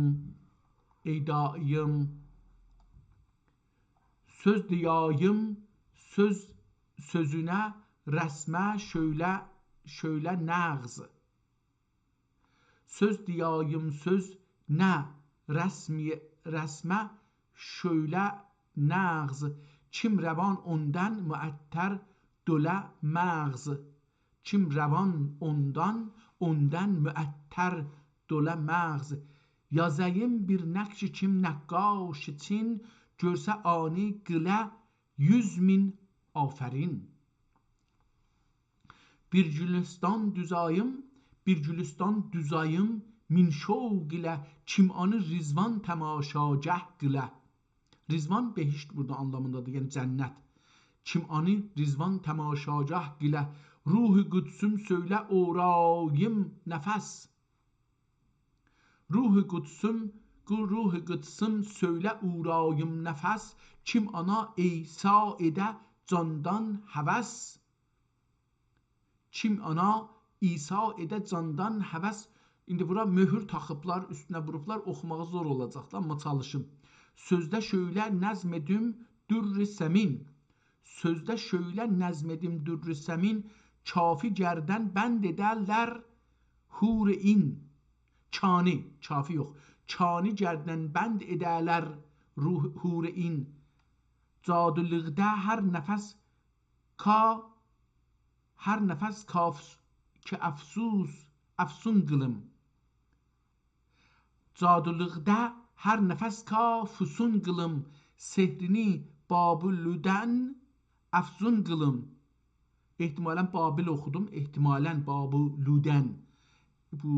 Söz deyayım, sözünə rəsmə şöylə nəğz. Söz deyayım, söz nə rəsmə şöylə nəğz, kim rəvan ondan müəttər dölə məğz, kim rəvan ondan müəttər dölə məğz, yazayım bir nəqşi kim nəqqaş çin, görsə ani qılə 100.000 afərin. Bir gülüstan düzayım min şovq ilə, kim anı rizvan təmaşagah qılə. Rizvan behişt burada anlamındadır, yəni cənnət. Kim anı rizvan təmaşagah qılə, ruhu qüdsüm söylə orayım nəfəs. Ruhu qüdsüm söylə urayım nəfəs, kim ana eysa edə candan həvəs. Kim ana İsa edə candan həvəs. İndi bura möhür taxıblar, üstünə vurublar, oxumağı zor olacaqlar, amma çalışım. Sözdə şöylə nəzm edim dürr-i səmin. Sözdə şöylə nəzm edim dürr-i səmin, kafi gərdən bənd edərlər hur-in. Kani, kafi yox. Kani gərdən bənd edərlər hur-in. Cadılıqda hər nəfəs ki əfsun qılım. Cadılıqda hər nəfəs ka füsun qılım, sehrini babülüdən əfzun qılım. İhtimalən Babil oxudum, ihtimalən babülüdən. Bu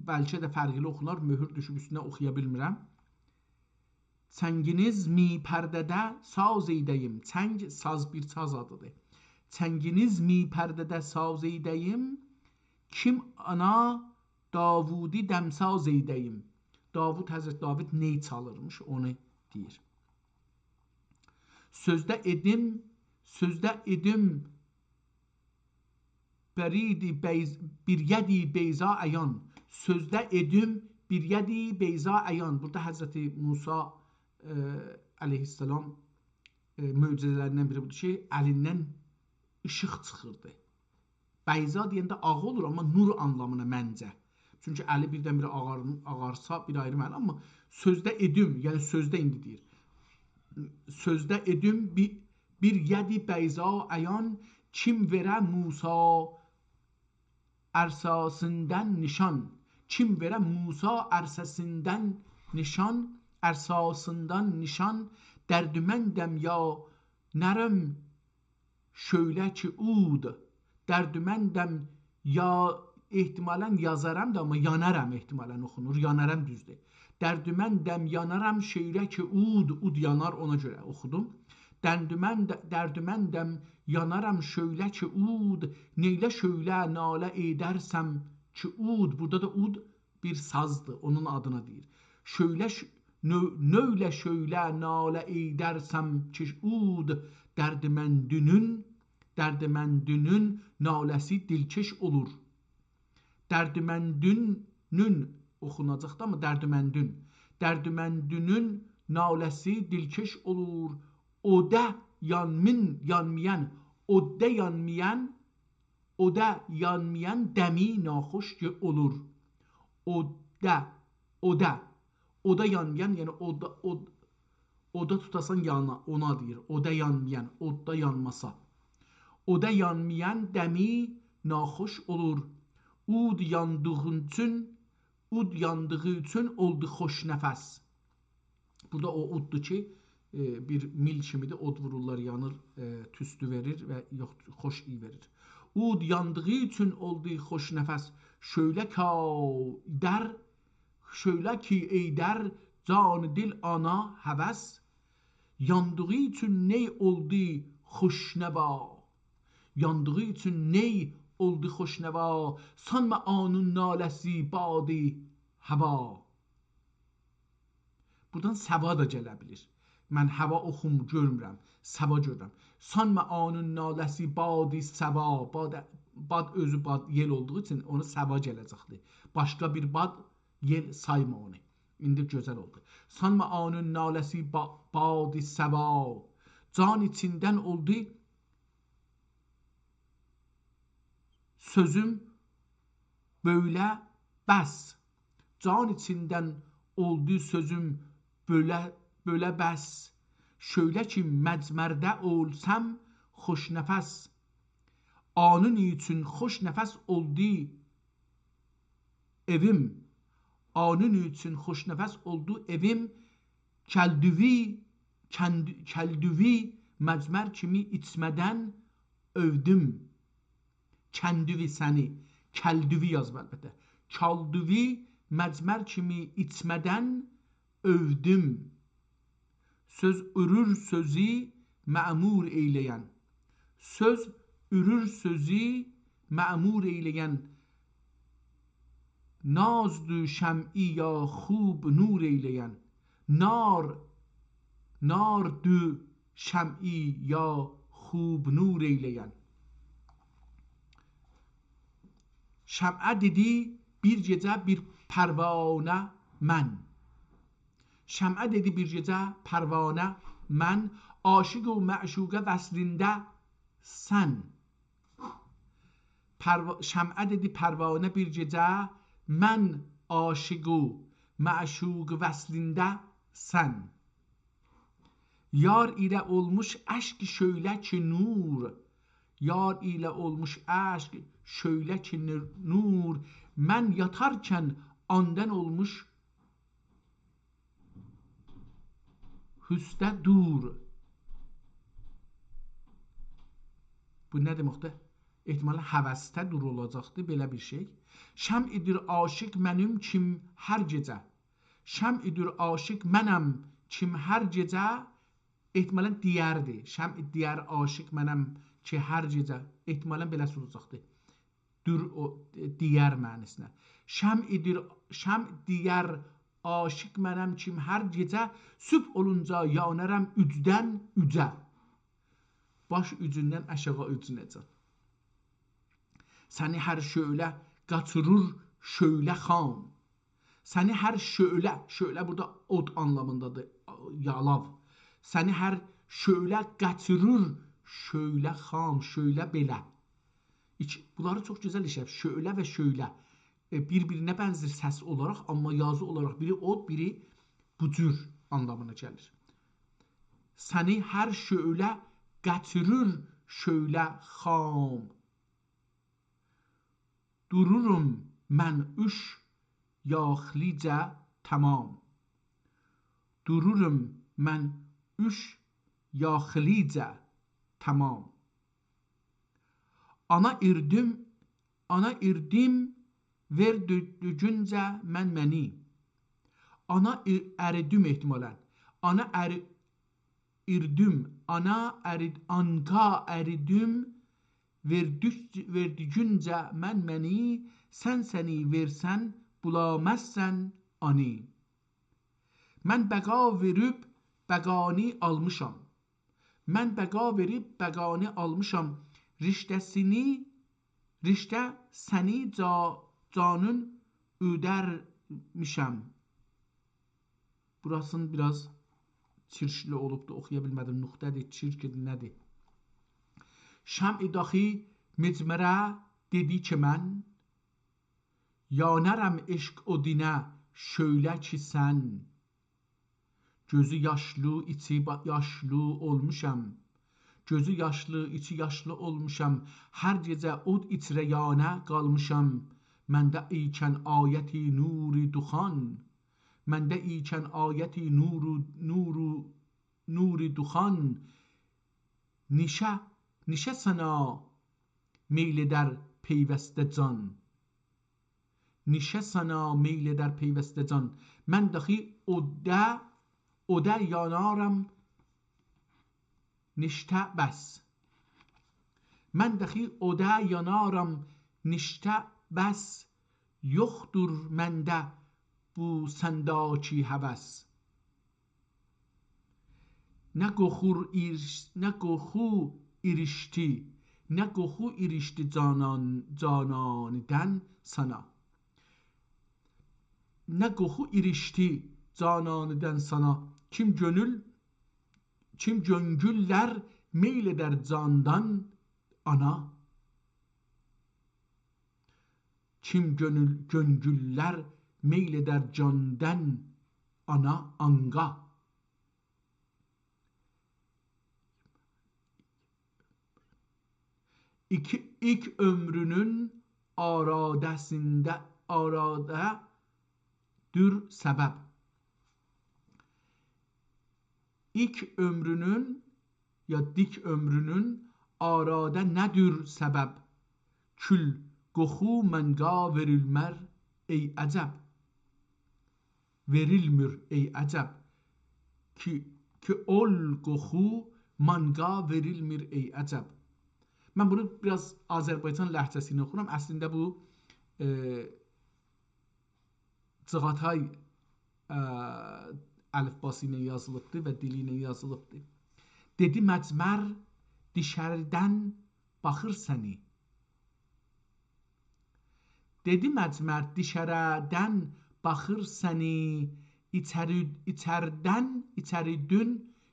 bəlkə də fərqli oxunar, möhür düşüb üstünə oxuya bilmirəm. Çənginiz mi pərdədə saz eydəyim. Çəng saz bir saz adıdır. Çənginiz mi pərdədə saz eydəyim, kim ana Davudi dəmsaz eydəyim. Davud, Həzrət David ney çalırmış, onu deyir. Sözdə edim bir yedi beyza əyan. Sözdə edim bir yedi beyza əyan. Burada Həzrəti Musa əleyhissalam möcüzələrindən biri budur ki, əlindən ışıq çıxırdı. Bəyza deyəndə ağ olur, amma nur anlamına məncə. Çünki əli birdən-birə ağarsa bir ayrı məna, amma sözdə edim, yəni sözdə indi deyir. Sözdə edim bir yedi bəyza əyan, kim verə Musa ərsasından nişan. Kim verə Musa ərsəsindən nişan, ərsasından nişan, dərdüməndəm ya nərəm şöylə ki ud. Dərdüməndəm ya ehtimalən yazaram da, amma yanarəm ehtimalən oxunur, yanarəm düzdür. Dərdüməndəm yanarəm şöylə ki ud, ud yanar, ona görə oxudum. Dərdüməndəm yanaram şöylə ki ud, neylə şöylə nalə edərsəm ki ud. Burada da ud bir sazdır, onun adına deyir. Nöylə şöylə nalə edərsəm ki ud, dərdiməndünün naləsi dilkeş olur. Dərdiməndünün oxunacaqdır, amma dərdiməndün. Dərdiməndünün naləsi dilkeş olur. Odə yanmayan, oddə yanmayan dəmi naxoş olur. Oda yanmayan, yəni oda tutasan yana, ona deyir. Oda yanmayan, odda yanmasa. Oda yanmayan dəmi naxoş olur. Ud yandığı üçün oldu xoş nəfəs. Burada o uddur ki, bir mil kimidir, od vururlar, yanır, tüstü verir və yox, xoş iyi verir. Ud yandığı üçün oldu xoş nəfəs. Şöylə ki eydər can dil ana həvəs. Yandığı üçün ney oldu xoşnəva. Yandığı üçün ney oldu xoşnəva. Sanma anun naləsi badi həva. Buradan səva da gələ bilir. Mən həva oxum görmürəm, səva görürəm. Sanma anun naləsi badi səva. Bad özü bad yel olduğu üçün ona səva gələcəkdir. Başqa bir bad yel sayma onu. İndi gözəl oldu. Sanma anun naləsi badi səva. Can içindən oldu Sözüm böyle bəs. Can içindən oldu sözüm böyle bəs. Şöyle ki məcmərdə olsam xoş nəfəs. Anın üçün xoş nəfəs oldu evim. Anın üçün xoş nəfəs oldu evim. Kəldüvi məcmər kimi içmədən övdüm. Kəndüvi səni. Kəldüvi yazıb əlbəttə. Kəldüvi məcmər kimi içmədən övdüm. Söz ürür sözü məmur eyləyən. Söz ürür sözü məmur eyləyən. Nazdu şəm'i ya xub nur eyləyən. Nardu şəm'i ya xub nur eyləyən. Şəm'ə dedi bir gecə bir pərvanə mən. Şəm'ə dedi bir gecə pərvanə mən. Aşiq و məşuqə vəslində sən. Şəm'ə dedi pərvanə bir gecə mən aşiq و məşuq vəslində sən. Yar ilə olmuş əşq şöylə ki nur. Yar ilə olmuş əşq şöylə ki nur. Mən yatarkən ondan olmuş hüsdə dur. Bu nə deməkdir? Ehtimalən həvəsdə dur olacaqdır belə bir şey. Şəm'idir aşiq mənim kim hər gecə. Şəm'idir aşiq mənəm kim hər gecə. Ehtimalən diyərdir. Şəm'i diyər aşiq mənəm ki hər gecə. Ehtimalən belə olacaqdır. Dur o diyər mənisinə. Şəm diyər aşiq mənəm kim hər gecə. Sübh olunca yanərəm ücdən ücə. Baş ücündən aşağı ücünəcə. Səni hər şöylə qaçırır şöylə xam. Səni hər şöylə, şöylə burada od anlamındadır, yalav. Səni hər şöylə qaçırır şöylə xam, şöylə belə. Bunları çox gözəl işləb. Şöylə və şöylə bir-birinə bənzər səs olaraq, amma yazı olaraq biri od, biri bu cür anlamına gəlir. Səni hər şöylə qaçırır şöylə xam. Dururum mən üç yaxlicə tamam. Dururum mən üç yaxlicə tamam. Ana irdim ver dücüncə mən məni. Ana əridim ehtimalən. Ana irdim. Anqa əridim verdücüncə mən məni. Sən səni versən bulaməzsən ani. Mən bəqa verib bəqani almışam. Mən bəqa verib bəqani almışam. Riştə səni canın ödərmişəm. Burasını biraz çirkli olub da oxuya bilmədim. Nuqtədir, çirkdir, nədir? Şəm'i daxi mecmərə dedi ki mən yanərəm eşq odinə şöylə ki sən. Gözü yaşlı, içi yaşlı olmuşam. Gözü yaşlı, içi yaşlı olmuşam. Hər gecə od içrə yanə qalmışam. Məndə ikən ayəti nuri duxan. Məndə ikən ayəti nuri duxan. Nişə sana meyl edər peyvəstə can. Nişə sana meyl edər peyvəstə can. Mən daxi odə yanarım niştə bəs. Mən daxi odə yanarım niştə bəs. Yoxdur məndə bu səndaki həvəs. Nə qoxu irişdi cananidən sana. Nə qoxu irişdi cananidən sana. Kim göngüllər meyl edər candan ana. Kim göngüller meyleder candan ana anga. İlk ömrünün aradedir sebep. İlk ömrünün ya dik ömrünün arade nedir sebep? Kül goxu menga verilmer ey acep. Verilmir ey acep. Ki ol goxu manga verilmir ey acep. Mən bunu biraz Azərbaycan ləhcəsi ilə oxuram. Əslində bu Çağatay əlifbası ilə yazılıbdır və dili ilə yazılıbdır. Dedi məcmər dişərdən baxır səni. Dedi məcmər dişərədən baxır səni. İçəridün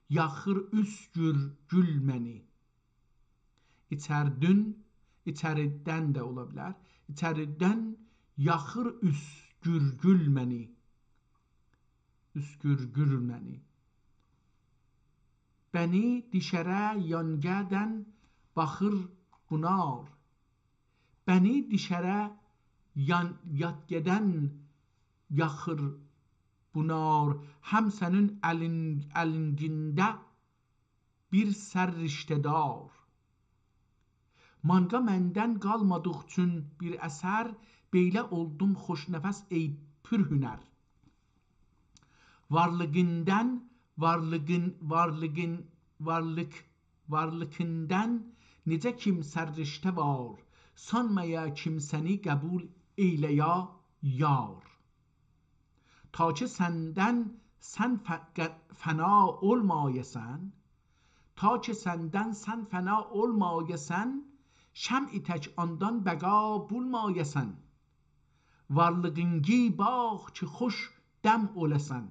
yaxır üskür gül məni. İçəridən də ola bilər. İçəridən yaxır üskürgül məni. Üskürgül məni. Bəni dişərə yangədən baxır bunar. Bəni dişərə yatgədən yaxır bunar. Həm sənin əlingində bir sərriştədar. Manga məndən qalmadıq üçün bir əsər, beylə oldum xoşnəfəs ey pür hünər. Varlıkından necə kim sərriştə var, sanmaya kimsəni qəbul eyləya yar. Ta ki səndən sən fəna olmayəsən, ta ki səndən sən fəna olmayəsən, şəm-i tək andan bəqa bulmayəsən. Varlığıngi bax ki xoş dəm oləsən.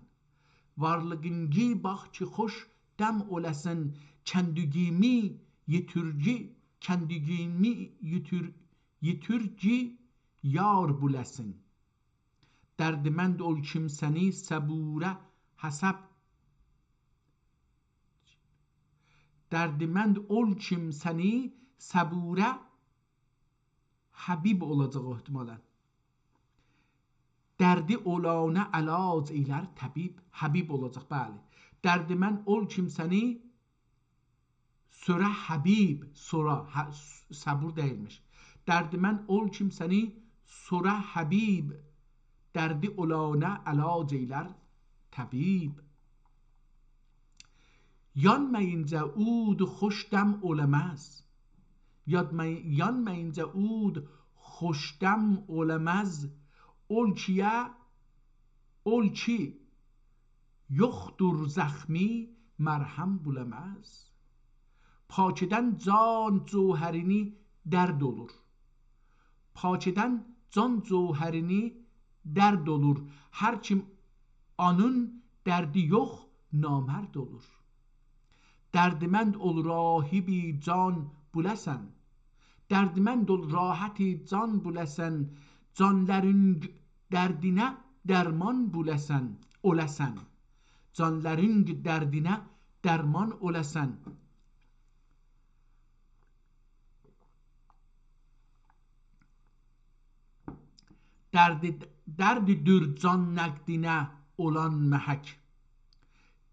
Varlığıngi bax ki xoş dəm oləsən. Kəndügimi yitirgi yar buləsin. Dərdimənd ol kimsəni səburə həsəb. Dərdimənd ol kimsəni səburə həbib olacaq o ihtimalən. Dərdi olanə əlac eylər təbib. Həbib olacaq, bəli. Dərdimənd ol kimsəni sörə həbib. Səbur deyilmiş. Dərdimənd ol kimsəni sörə həbib. Dərdi olanə əlac eylər təbib. Yanmayınca ud xoş dəm oləməz. Yanmayınca ud xoş dəm oləməz. Ol ki yoxdur zəxmi mərhəm buləməz. Pakədən can cövhərini dərd olur. Pakədən can cövhərini dərd olur. Hər kim anın dərdi yox namərd olur. Dərdimənd ol rahibi can buləsən. Dərdimənd ol rahəti can buləsən. Canların dərdinə dərman buləsən. Oləsən. Canların dərdinə dərman oləsən. Dərdidir can nəqdinə olan məhək.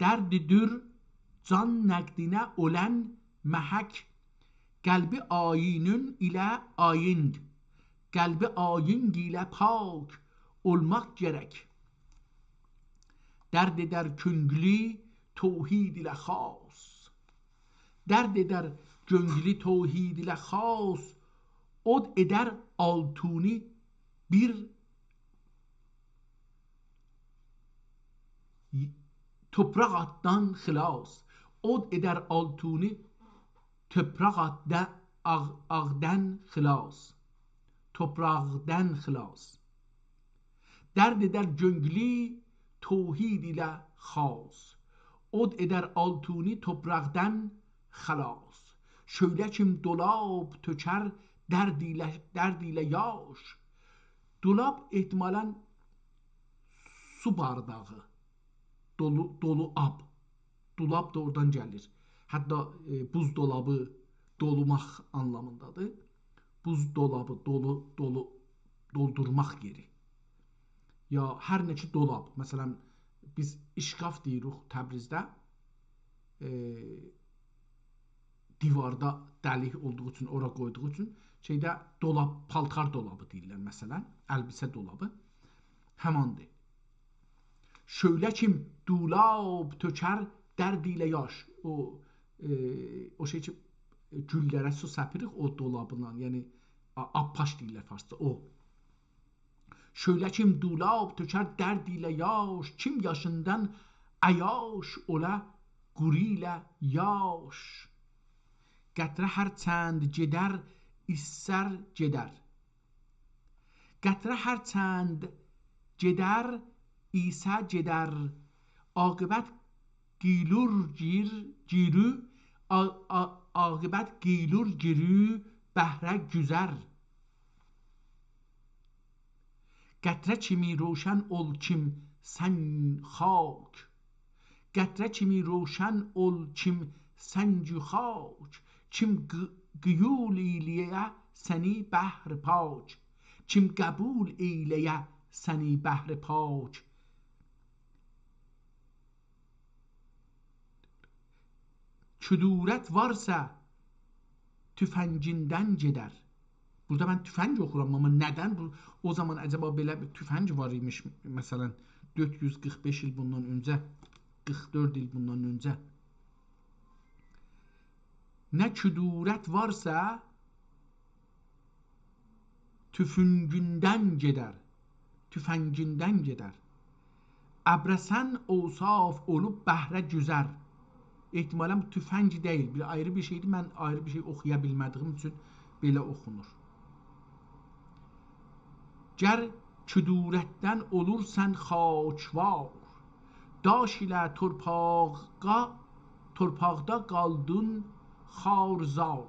Dərdidir can nəqdinə olan məhək. Qəlbi ayinün ilə ayin. Qəlbi ayin ilə pak olmaq gərək. Dərd edər köngülü tövhid ilə xas. Dərd edər köngülü tövhid ilə xas. Od edər altuni bir topraq atdan xilas. Od edər altuni topraq ağdan xilas. Topraqdan xilas. Dərd edər göngülü tövhid ilə xas. Od edər altuni topraqdan xilas. Şöylə kim dolab tökər dərd ilə yaş. Dolab ehtimalən su bardağı, dolu ab. Dolab da oradan gəlir. Hətta buzdolabı dolumaq anlamındadır. Buzdolabı doldurmaq yeri. Ya hər neçə dolab. Məsələn, biz işqaf deyirik Təbrizdə. Divarda dəlik olduğu üçün, ora qoyduğu üçün şeydə dolab, paltar dolabı deyirlər məsələn, əlbisə dolabı. Həmandır. Şöylə kim dulab tökər dərd ilə yaş. O şey ki güllərə su səpirik o dolabından, yəni appaş deyirlər farsda o. Şöylə kim dulab tökər dərd ilə yaş, kim yaşından əyaş ola quru ilə yaş. Qətrə hərçənd gedər, istər gedər. Qətrə hərçənd gedər, isə gedər. Aqibət gilur girü, aqibət gilur girü, bəhrə güzər. Qətrə kimi roşən ol kim sən xak. Qətrə kimi roşən ol kim səncü xak. Kim qiyul eyləyə səni bəhr pak. Kim qəbul eyləyə səni bəhr pak. Küdurət varsa tüfəngindən gedər. Burada mən tüfəng oxuram, amma nədən? O zaman acaba belə bir tüfəng var imiş, məsələn 445 il bundan öncə, 44 il bundan öncə. Nə küdurət varsa tüfüngindən gedər, tüfəngindən gedər. Əbrəsən ovsaf olub bəhrə güzər. Ehtimalən bu tüfəng deyil, bir ayrı bir şeydir. Mən ayrı bir şey oxuya bilmədiyim üçün belə oxunur. Gər küdurətdən olursan xaçvar, daş ilə torpaqda qaldın xarzar.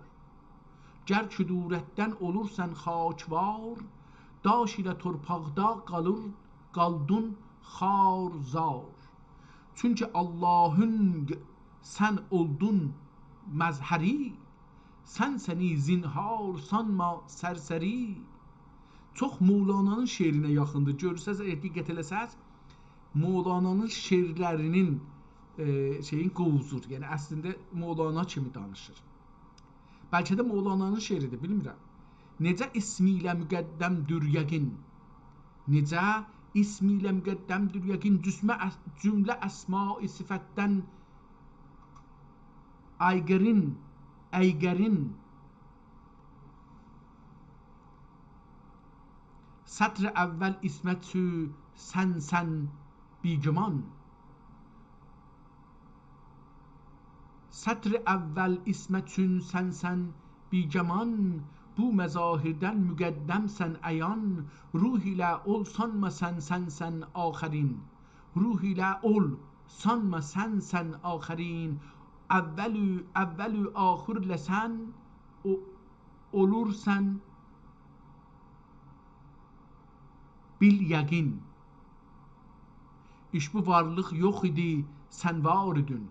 Gər küdurətdən olursan xaçvar, daş ilə torpaqda qaldın xarzar. Çünki Allahın sən oldun məzhəri, sən səni zinhar sanma sərsəri. Çox Mevlana'nın şeirinə yaxındır. Görürsəz, diqqət eləsəz, Mevlana'nın şeirlərinin şeyin qovuzur. Yəni əslində Mevlana kimi danışır. Bəlkə də Mevlana'nın şeiridir, bilmirəm. Necə ismi ilə müqəddəmdür yəqin. Necə ismi ilə müqəddəmdür yəqin. Cümlə əsma-i sifətdən əygərin. Sətr əvvəl ismətü sən bigüman. Sətr əvvəl ismətün sən bigəman. Bu məzahirdən müqəddəmsən əyan. Ruh ilə ol sanma sən axərin. Ruh ilə ol sanma sən axərin. Əvvəlü axır ləsən olursən bil yəqin. İş bu varlıq yox idi, sən var idin.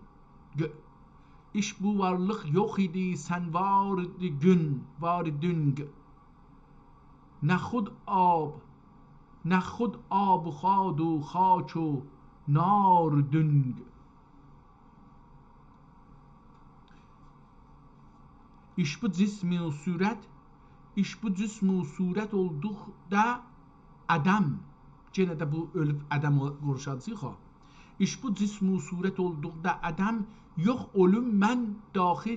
İş bu varlıq yox idi, sən var idin. Nə xud ab xad و خاک و nar dün. İş bu cismi و surət, iş bu cismi و surət olduqda ədəm. Yenə də bu ölüb ədəm quruşacaq. İş bu cismi و surət olduqda ədəm, yox olum mən daxi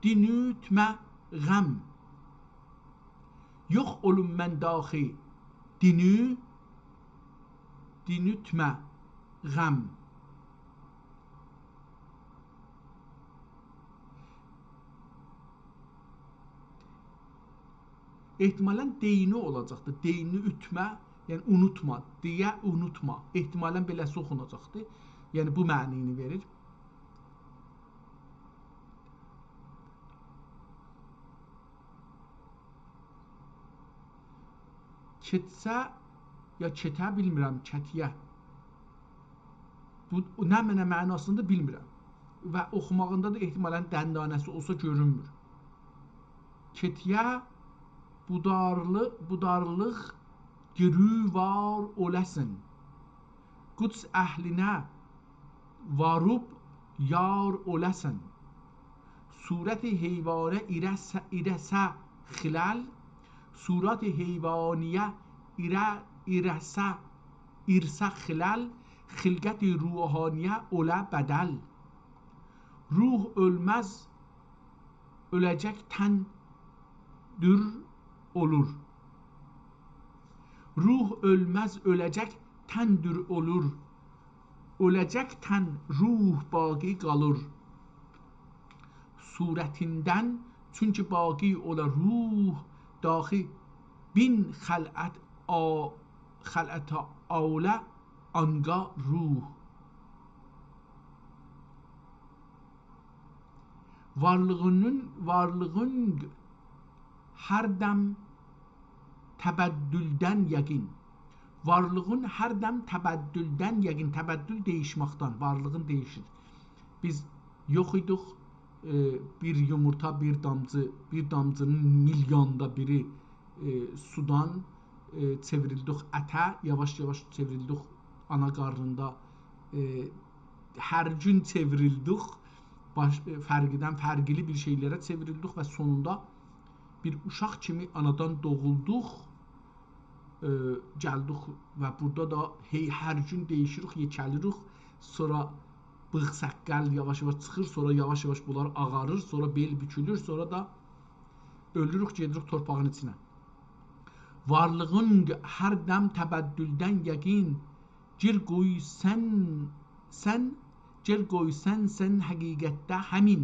dinütmə ғəm. Yox olum mən daxi dinütmə ғəm. Ehtimalən deyni olacaqdır. Deyni ütmə, yəni unutma, deyə unutma. Ehtimalən beləsi oxunacaqdır. Yəni bu mənini verir. Ketsə ya ketə bilmirəm, kətiyə. Bu nə mənasını da bilmirəm. Və oxumağında da ehtimalən dəndanəsi olsa görünmür. Ketiyə budarlıq girüvar oləsin. Quds əhlinə varub yar oləsin. Surət-i heyvanə irəsə xilal, surət-i heyvaniyə irəsə xilal, xilqət-i ruhaniyə olə bədəl. Ruh ölməz, öləcək tən dür olur. Ruh ölməz, öləcək tən dür olur. Öləcək tən ruh baqi qalır. Surətindən çünki baqi ola ruh daxi bin xələt avlə anga ruh. Varlığın hər dəm təbəddüldən yəqin. Varlığın hər dəm təbəddüldən yəqin. Təbəddül değişməkdən, varlığın değişir. Biz yox idik, bir yumurta, bir damcının milyonda biri sudan çevrildik ətə, yavaş-yavaş çevrildik ana qarnında. Hər gün çevrildik. Fərqli bir şeylərə çevrildik və sonunda bir uşaq kimi anadan doğulduq, gəldik və burada da hər gün değişirik, yekəlirik, sonra bığ-səqqəl yavaş-yavaş çıxır, sonra yavaş-yavaş bunlar ağarır, sonra bel bükülür, sonra da ölürük, gedirik torpağın içinə. Varlığın hər dəm təbəddüldən yəqin, gir qoy sən həqiqətdə həmin.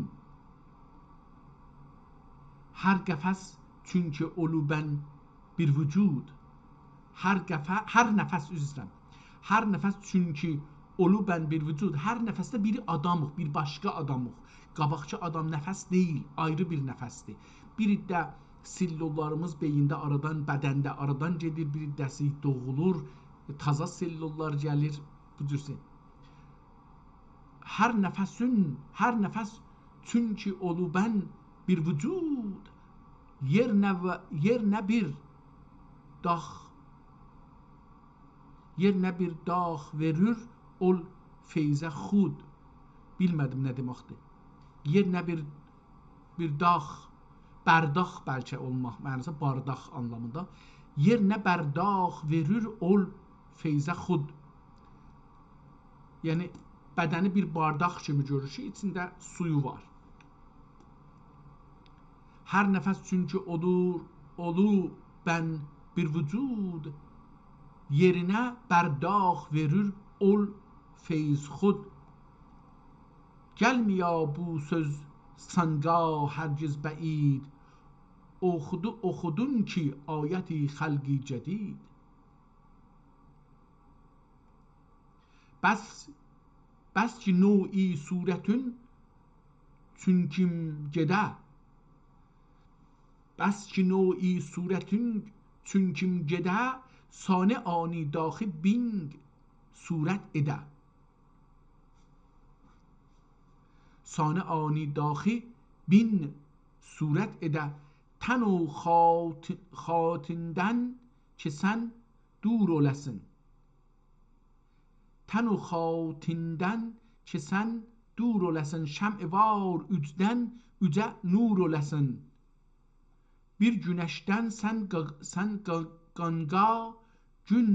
Hər qəfəs çünki olubən bir vücud. Hər nəfəs üzrəm. Hər nəfəs çünki olubən bir vücud. Hər nəfəsdə biri adamıq, bir başqa adamıq. Qabaqçı adam nəfəs deyil, ayrı bir nəfəsdir. Bir iddə sellullarımız beyində aradan, bədəndə aradan gedir, bir iddəsi doğulur, taza sellullar gəlir, bu cürsə. Hər nəfəs çünki olubən bir vücud, yerinə bir dax verir ol feyzə xud. Bilmədim nə deməkdir. Yerinə bir dax, bərdax bəlkə olmaq mənası, bardaq anlamında. Yerinə bərdax verir ol feyzə xud. Yəni bədəni bir bardaq kimi görür ki, içində suyu var. Hər nəfəs çünki olur bən bir vücud, yerinə bərdax verir ol feyz xud. Gəlmiya bu söz sanga hərgiz bəid, oxudun ki ayəti xəlqi cədid. Bəs ki növ-i surətün çünkim gedə. Bəs ki növ-i surətün çünkim gedə, sane ani daxi bin surət edə. Sane ani daxi bin surət edə. Tən o xatindən ki sən dur oləsin. Tən o xatindən ki sən dur oləsin. Şəm-i var üzdən üzə nur oləsin. Bir günəşdən sən qanqa gün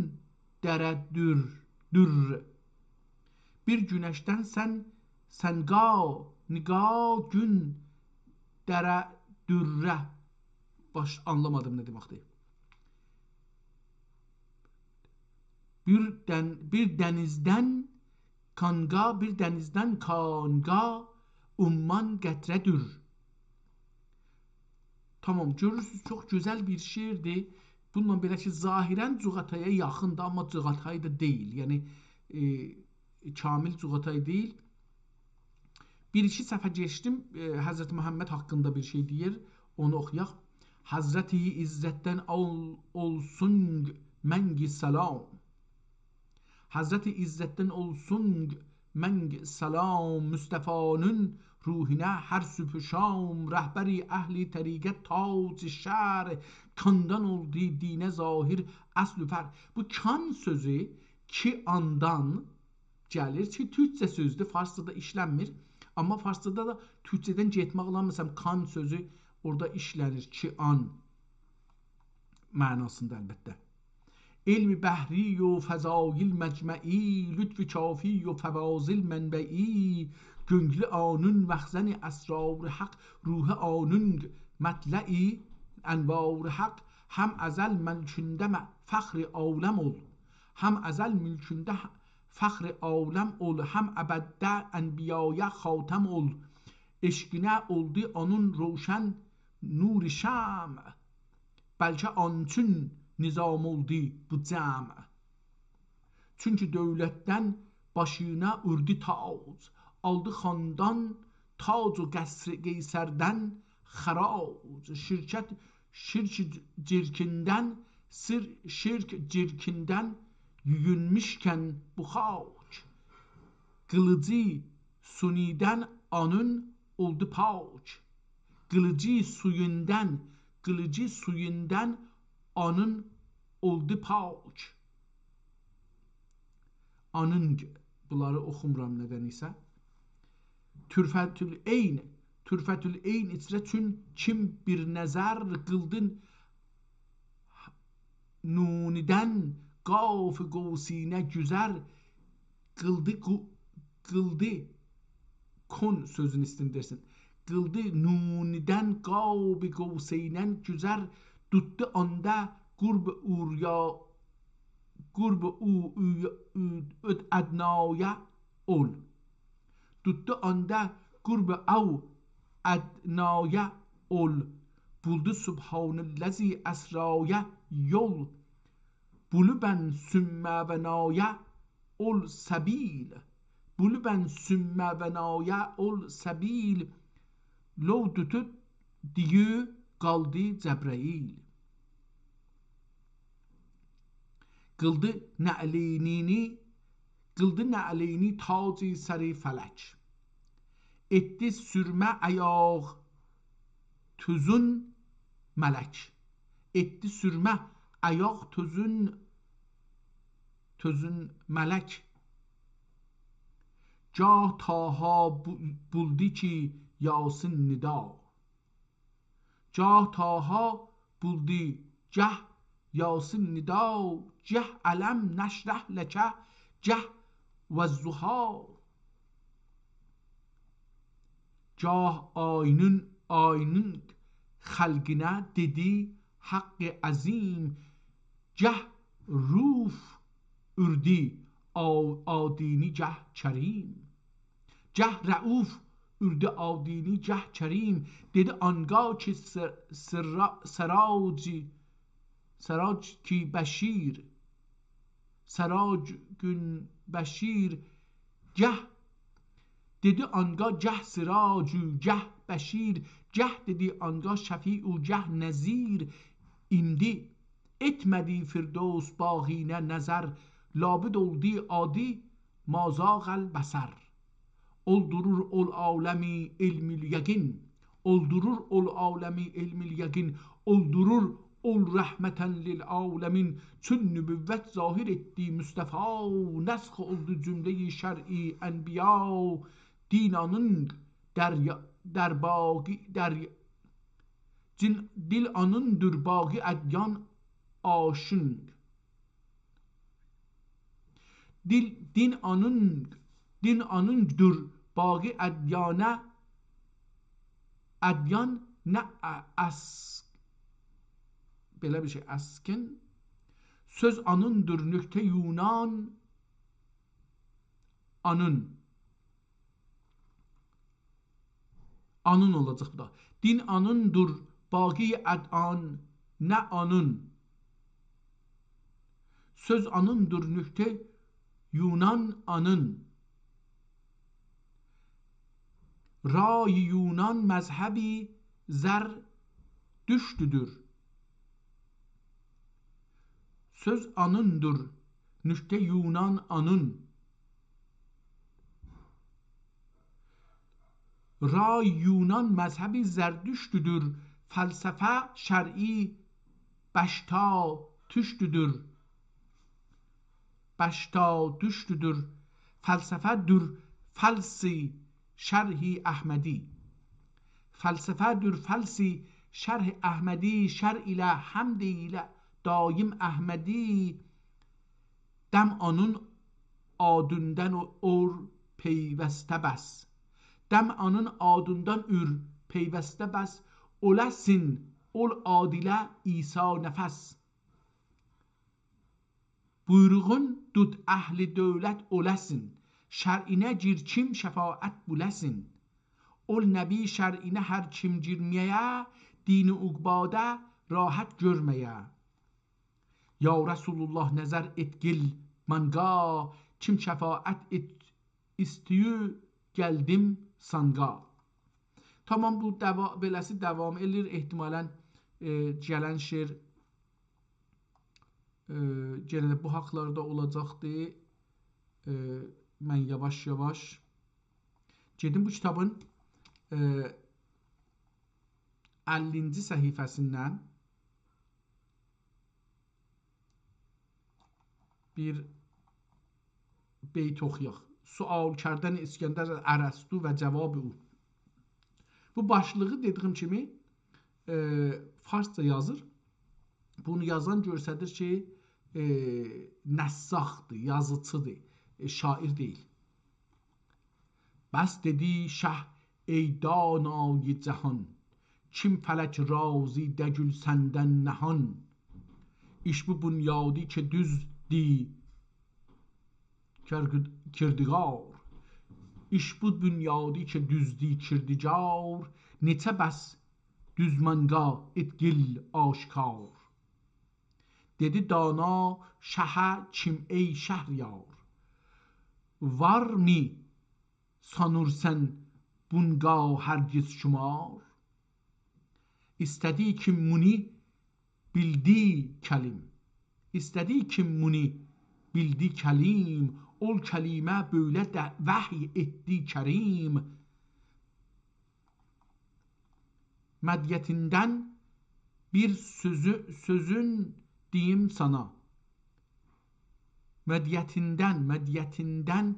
dərədür. Bir günəşdən sən niqa gün dərədürrə. Anlamadım nə deməkdir. Bir dənizdən kanga umman qətrədir. Tamam, görürsünüz çox gözəl bir şiirdir. Bununla belə ki, zahirən Cuğatay'a yaxındır, amma Cuğatay da deyil. Yəni kamil Cuğatay deyil. Bir-iki səhifə geçdim. Həzrəti Məhəmməd haqqında bir şey deyir. Onu oxuyaq. Hazreti İzzet'ten olsun mengi selam. Hazreti İzzet'ten olsun mengi selam. Mustafa'nın ruhine her sübh şam. Rehberi ehli tarikat tac şer. Kandan oldu dine zahir asl fer. Bu kan sözü ki andan gəlir ki, türkcə sözdür, farsçada işlənmir. Amma farsçada da türkcədən getmək olan, məsələn, kan sözü orada işlənir ki, an mənasında əlbəttə. علم بحری و فضایل مجمعی لطف کافی و فواضل منبعی گنگل آنون مخزن اسرار حق روح آنون مطلعی انوار حق هم ازل ملکنده فخر عالم ol هم ازل ملکنده فخر عالم ol هم ابده انبیای خاتم ol eşkine oldu onun roşan nur şam belki antün nizam oldu bu cam. Çünkü devletten başına urdi tac, aldı xandan tac o qeysərdən xarac. Şirk cirkinden, şirk cirkinden yüyünmüşken bu xaç. Kılıcı suniden anın oldu paç. Kılıcı suyundan anın oldu paç. Anın bunları oxumuram nədənsə. Türfətül eyn içrə çün kim bir nəzər qıldın nunidən qaf qavsinə güzər qıldı kon sözün istindirsin. Qıldı nunidən qaf qavsinə güzər tuttu anda qurb ادنایا ol. Tuttu anda qurb ادنایا ol. Buldu subhanellezi esraya yol. Bulu ben sümme ve naya ol sabil. Bulu ben sümme ve naya ol sabil. Lov tutut diyu qaldı Cəbrəil. Qıldı nə'leyni tac-ı sər-i fələk. Etdi sürmə ayaq tüzün mələk. Etdi sürmə ayaq tüzün mələk. Gah taha buldu ki yasin nida. Gah taha buldu gah yasin nida. Ceh alem neşreh leke ceh ve zuha. Cah aynın xalqına dedi haqqı azim. Ceh ruf ürdü adini ceh kerim. Ceh rauf ürdü adini ceh kerim. Dedi anga ki سراج کی بشیر سراج gün بشیر گه dedi آنگاه گه سراج گه بشیر گه dedi آنگاه شفیع گه نذیر indi etmedi firdevs bağine nazar labid oldu adi mazağel basar oldurur ol alemi ilmil yakin oldurur ol alemi ilmil yakin oldurur ol rəhmətən lil aləmin çün nübüvvət zahir etdi Mustafa nəsx oldu cümləyi şər'i ənbiya dinanın dil anındır bağı ədyan aşın din anındır bağı ədyan nə belə bir şey əskən söz anındır nöqtə Yunan anın olacaq bu da din anındır bağı əd'an nə anın söz anındır nöqtə Yunan anın ray Yunan məzhəbi zər düştüdür. Söz anındır, nükte Yunan anın. Ray Yunan mezhebi zerdüştüdür. Felsefe şer'i beşta tüştüdür. Beşta düştüdür. Felsefe dür felsi şerhi Ahmedi. Felsefe dür felsi şerh Ahmedi. Şer ile hamd ile daim Ahmedi. Dem anın adünden or peyveste bes. Dem anın adından ür peyveste bes. Olesin ol adile İsa nefes. Buyruğun dud ehli dövlət olesin. Şər'inə gir kim şəfaət buləsin. Ol nəbi şər'inə hər kim girməyə, dini uqbada rahat görməyə. Ya Resulullah nəzər et gil mənqa, kim şəfaət et istiyü gəldim sanqa. Tamam, bu beləsi davam edir. Ehtimalən gələn şeir gene de bu haklarda olacaqdır. Mən yavaş-yavaş gedim bu kitabın 50-ci səhifəsindən bir beyt oxuyaq. Sual kərdən İskəndər Ərəstu və cavabı o. Bu başlığı dediyim kimi farsça yazır. Bunu yazan göstərir ki, nəssahdır, yazıcıdır, şair deyil. Bəs dedi şəh ey danayı cəhan, kim fələk razi dəgül səndən nəhan. İş bu bunyadi ki düzdi kirdigar. İş bu bunyadi ki düzdi kirdigar. Neçə bəs düzmənqa etgil aşkar. Dedi dana şəhə kim ey şəhriyar. Var mi sanırsən bunqa hərgiz şumar. İstədi kim muni bildi kəlim. İstədi kim muni bildi kəlim. Ol kəlimə böyle də vəhy etdi kərim. Mədiyyətindən bir sözün diyeyim sana. Mədiyyətindən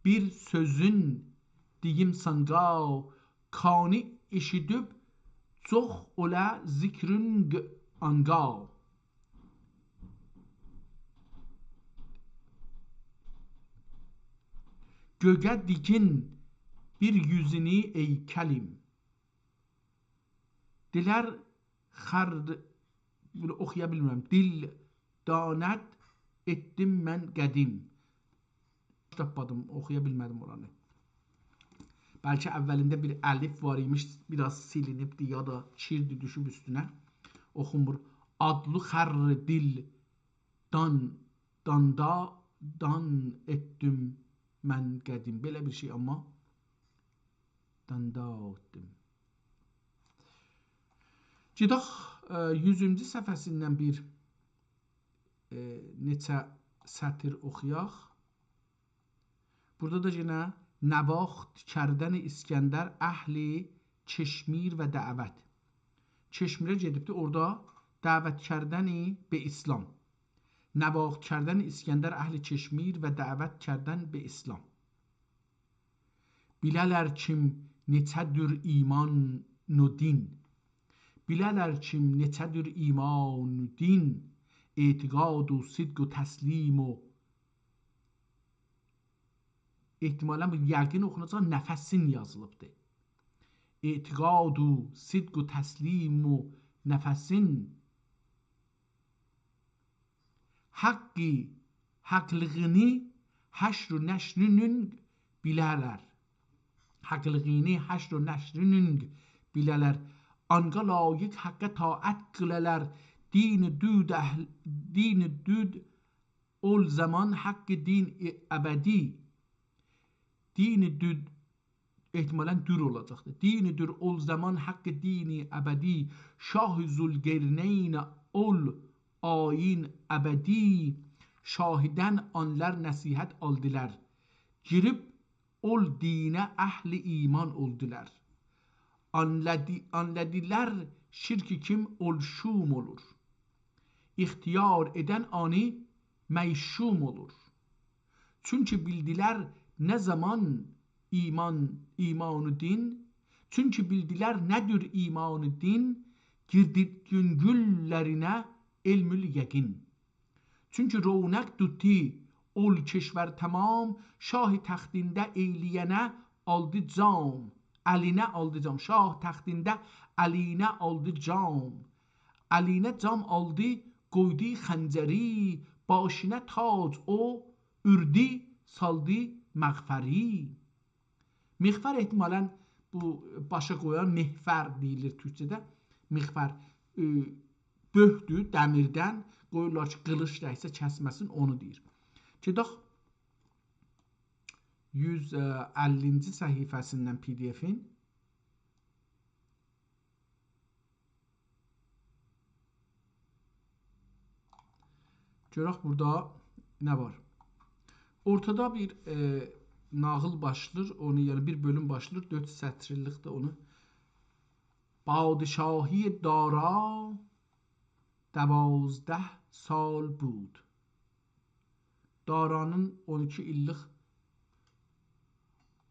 bir sözün diyeyim sana. Kani eşidib çox ola zikrün anga. Göğe dikin bir yüzünü ey kəlim. Dilər xərd, bunu oxuya bilmirəm. Dil danət etdim mən qədim. Tapmadım, oxuya bilmədim oranı. Bəlkə əvvəlində bir əlif var imiş, biraz silinibdi ya da çirdi düşüb üstünə. Oxunmur. Adlı xərr dil dan etdim mən qədim. Belə bir şey amma danda etdim. Gedək 100-cü səhifəsindən bir neçə sətr oxuyaq. Burada da yenə nəvaxt kərdəni İskəndər əhli çeşmir və dəvət. Çeşmirə gedibdi, orada dəvət kərdəni be İslam. Nəvaxt kərdəni İskəndər əhli çeşmir və dəvət kərdən be İslam. Bilələr kim neçədir iman nu din. Bilələr kim neçədir iman din. Etiqad و صدق و təslim و ehtimalən bu yəqin oxunacaq nəfəsin yazılıbdır. Etiqad و صدق و təslim و nəfəsin haqqi haqlığını həşr و nəşrünün bilərlər. Haqlığını həşr و nəşrünün bilərlər. Anqa layiq haqqa taət qılələr. Din düd ol zaman hakkı din ebedi. Din düd ehtimalən dür olacaqdır. Dinidir ol zaman haqqı dini əbədi, şah-ı zülqerneyn ol ayin əbədi, şahidən anlar nəsihət aldılar, girib ol dinə əhli iman oldular. Anladılar şirki kim olşum olur, İhtiyar eden ani meşşum olur. Çünkü bildiler ne zaman imanı din, çünkü bildiler nedir imanı din, güngüllerine ilmül yakin. Çünkü revnak tutti ol keşver tamam, şah taxtinde eyliyene aldı cam, eline aldı cam. Şah taxtinde eline aldı cam, eline cam aldı, qoydu xəncəri, başına tac o ürdü, saldı məğfəri. Mixfər ehtimalən bu başa qoyan mehfər deyilir türkçədə. Mixfər böhdür dəmirdən, qoyurlar ki, qılış dəysə kəsməsin, onu deyir. Gedək 150-ci səhifəsindən PDF-in. Görək burada nə var? Ortada bir nağıl başlır, onu yəni bir bölüm başlır, 4 sətirlikdə onu. Padişahi dara 12 sal bud. Daranın 12 illik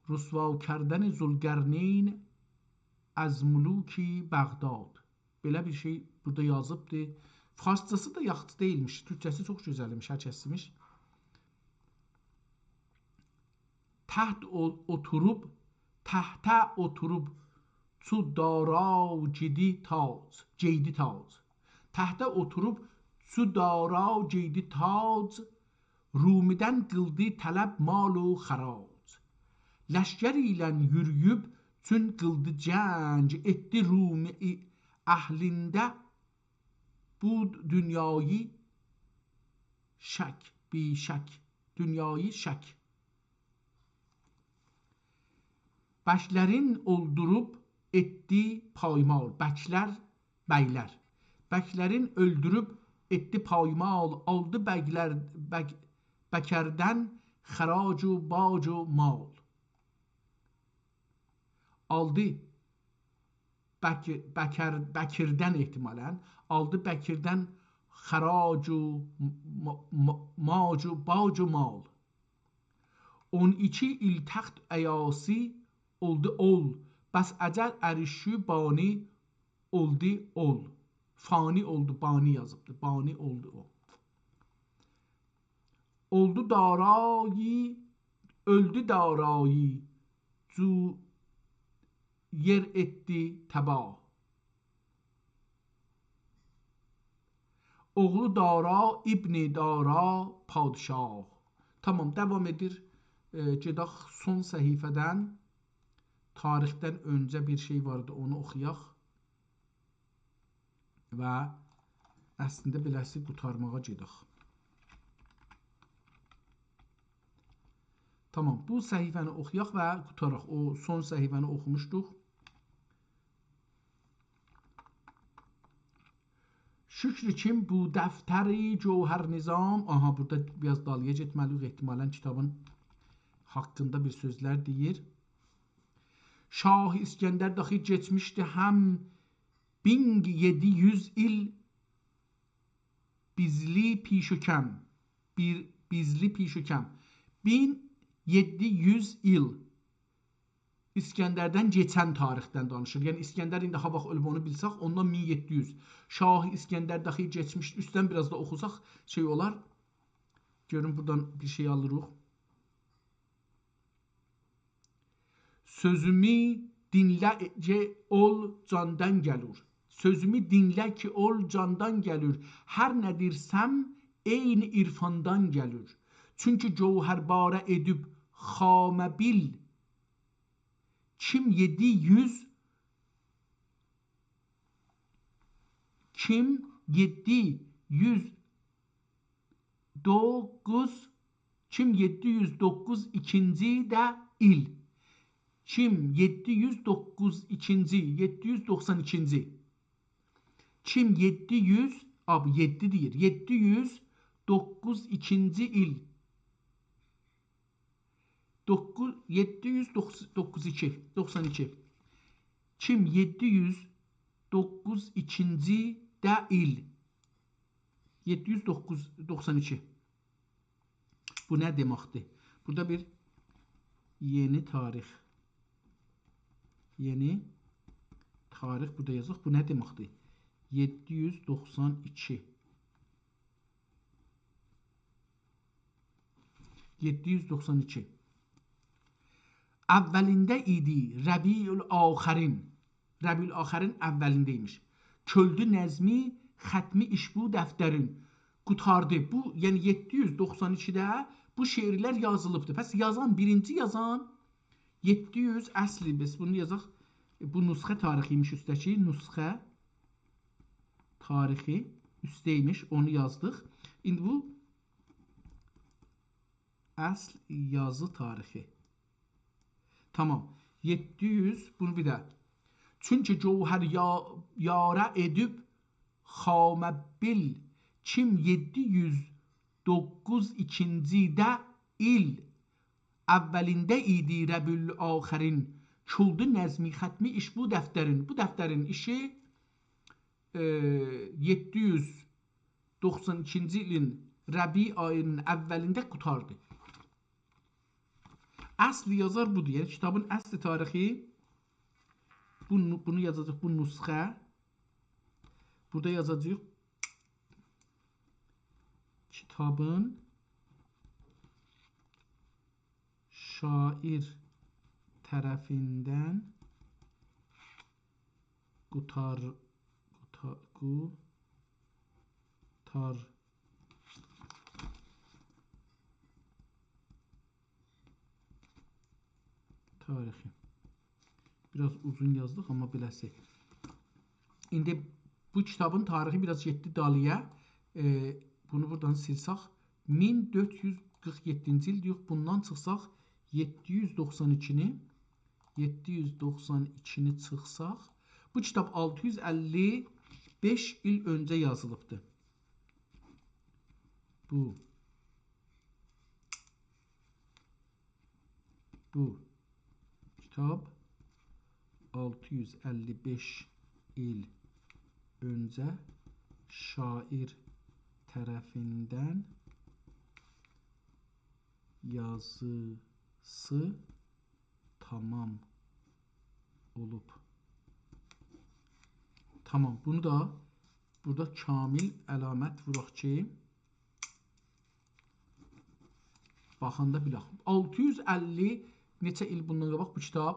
rüsva kerdəni Zülqərneyn az muluki Bağdad. Belə bir şey burada yazıbdır. Farsçası da yaxşı değilmiş. Türkçesi çok güzelmiş, herkesmiş. Tahta oturup su dara cedi tac. Tahta oturup su dara cedi tac, Rumiden qıldı tələb malu xarac. Leşker ilə yürüyüb çün qıldı cəng, etdi Rumi əhlində bu dünyayı şək, bir şək, dünyayı şək. Bəklərin öldürüb etdi paymal, bəklər, bəylər. Bəklərin öldürüb etdi paymal, aldı bəkərdən xəracu, bacu, mal. Aldı Bəkirdən ehtimalən, aldı Bəkirdən xəracu, macu, bacu, mal. 12 il taxt əyası oldu ol, bəs əcəl ərişü bani oldu ol. Fani oldu, bani yazıbdır, bani oldu o. Oldu darayı, öldü darayı, yer etdi təbah. Oğlu dara, İbni dara, padişah. Tamam, devam edir. Gedək son səhifədən, tarixdən öncə bir şey vardı, onu oxuyaq. Və əslində beləsi qutarmağa gedək. Tamam, bu səhifəni oxuyaq və qutaraq. O son səhifəni oxumuşduq. Şükrü kim bu dəftəri Cövhər Nizam. Aha, burada biraz dalıya getməliyik. Ehtimalən kitabın haqqında bir sözlər deyir. Şah İskəndər daxil geçmişdi həm 1700 il bizli pişökəm. Bizli pişökəm. 1700 il İskəndərdən geçən tarixdən danışır. Yəni İskəndər indi ha vaxt ölüb onu bilsək, ondan 1700. Şah İskəndər daxil geçmişdi. Üstdən biraz da oxusaq şey olar. Görün buradan bir şey alırıq. Sözümü dinlə ki ol candan gəlir. Sözümü dinlə ki ol candan gəlir. Hər nə dirsəm eyni irfandan gəlir. Çünki cövhərbara edib xamə bil. Kim 700 9 ikinci də il. Kim 792-ci, 792-ci. Kim 700, abi 7 deyir. 792-ci il. 792, 92. Kim 792-ci də il. 792. Bu nə deməkdir? Burada bir yeni tarix. Yeni tarix burada yazıq. Bu nə deməkdir? 792. 792. Əvvəlində idi Rəbiül-Axərin. Rəbiül-Axərin əvvəlindəymiş. Köldü nəzmi, xətmi işbu dəftərin. Qutardı. Bu, yəni 792-də bu şeirlər yazılıbdır. Pəs yazan, birinci yazan 700 əsli, biz bunu yazaq. Bu nüsxə tarixiymiş üstəki. Nüsxə tarixi üstəymiş. Onu yazdıq. İndi bu əsl yazı tarixi. Tamam. 700, bunu bir də. Çünki cəvhər yara edib xamə bil. Kim 792-də il əvvəlində idi Rəbiül-Axərin. Küldü nəzmi xətmi iş bu dəftərin. Bu dəftərin işi 792-ci ilin Rəbi ayının əvvəlində qutardı. Əsli yazar budur. Yəni kitabın əsli tarixi. Bunu yazacaq, bu nüsxə. Burada yazacaq. Kitabın şair tərəfindən qutar tarixi. Biraz uzun yazdıq, amma beləsi. İndi bu kitabın tarixi biraz getdi dalıya. Bunu buradan silsaq. 1447-ci il diyor. Bundan çıxsaq 792-ni çıxsaq. Bu kitab 655 il öncə yazılıbdır. Bu kitab 655 il öncə şair tərəfindən yazısı tamam olub. Tamam, bunu da burada kamil əlamət vuraq ki, baxanda bilək. 650 neçə il bundan qabaq bu kitab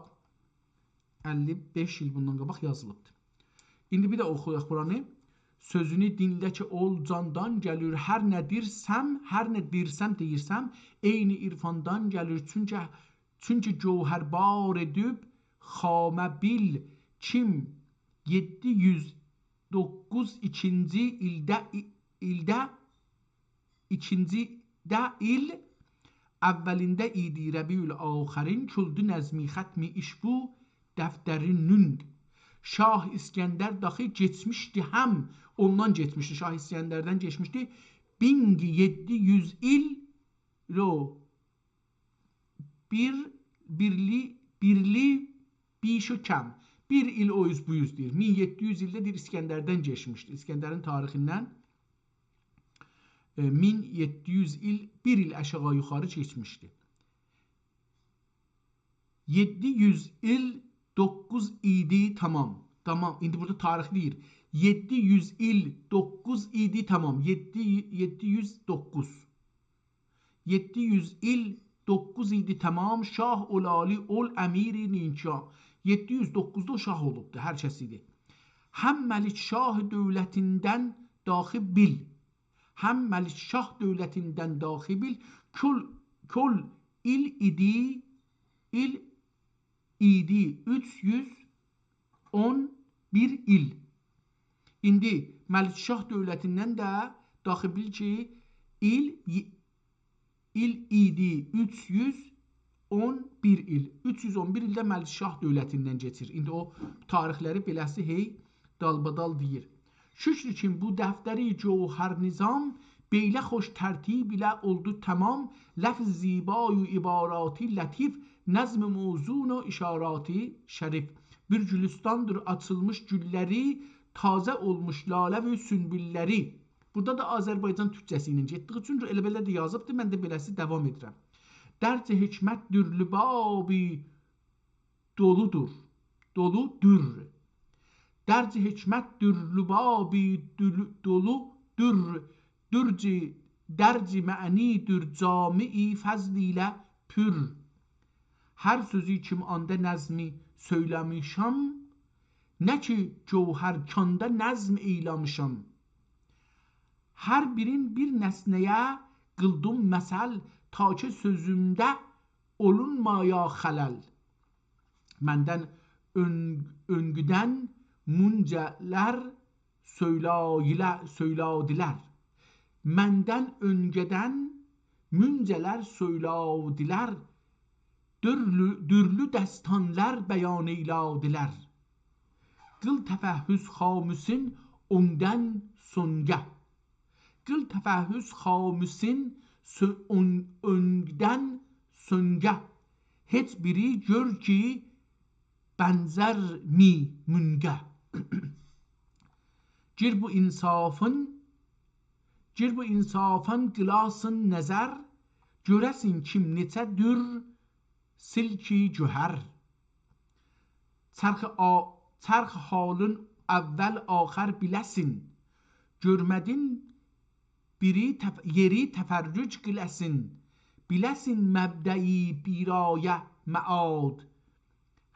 55 il bundan qabaq yazılıbdır. İndi bir də oxuyaq buranı. Sözünü dinlə ki ol candan gəlir, hər nə deyirsəm, eyni irfandan gəlir. Çünki cəvhərbar edib xamə bil. Kim 792-ci il əvvəlində idi Rəbiül-Axərin. Küldü nəzmi xətmi iş bu dəftərinin. Şah İskəndər daxı geçmişdi həm. Ondan geçmişdi. Şah İskəndərdən geçmişdi. 1700 il birli bişükəm. Bir il o yüz bu yüz deyir. 1700 ildə deyir İskəndərdən geçmişdi. İskəndərin tarixindən 1700 il, bir il aşağı yuxarı geçmişdi. 700 il 9 idi tamam. Tamam. İndi burada tarix deyir. 700 il 9 idi tamam. 709. 700 il 9 idi tamam. Şah olali ol əmiri ninşah. 709'da o şah olubdu. Hər kəs idi. Həm Məlik Şah dövlətindən daxil bil. Həm Məlik Şah dövlətindən daxil bil. Kol il idi. İl idi 311 il. İndi Məlik Şah dövlətindən də daxil bil ki il idi 311 311 il. 311 ildə Məlikşah dövlətindən keçir. İndi o tarixləri beləsi hey dalbadal deyir. Şükür ki bu dəftəri cevher nizam بیله خوش ترتیب ile oldu tamam lafz زیبای و ibarati latif nazm mevzun و işarati şerif bir gülistandır açılmış gülləri taze olmuş lale ve sünbülləri. Burada da Azərbaycan türkçəsi ilə getdiyi üçün elə belə də yazıbdı. Mən də beləsi davam edirəm. Dərc hikmətdür lübabi doludur. Doludur. Dərc hikmətdür lübabi doludur. Derci mə'nidir cami fəzlilə pür. Her sözü kim anda nəzmi söyləmişəm, nə ki cevherkanda nəzm eyləmişəm. Her birin bir nesneye qıldım məsəl, ta ki sözümdə olunmaya xələl. Məndən öngüdən müncələr söylədilər. Məndən önceden müncələr söylədilər, dürlü dəstanlar bəyan eylədilər. Qıl təfəhhüs xamüsün ondan söngə. Qıl təfəhhüs xamüsün öndən söngə. Heç biri gör ki bənzər mi müngə. Gir bu insafın qılasın nəzər, görəsin kim neçədir silki cöhər. Çərx halın əvvəl axər biləsin, görmədin yeri təfərrüc qiləsin, biləsin məbdəyi birayə məad.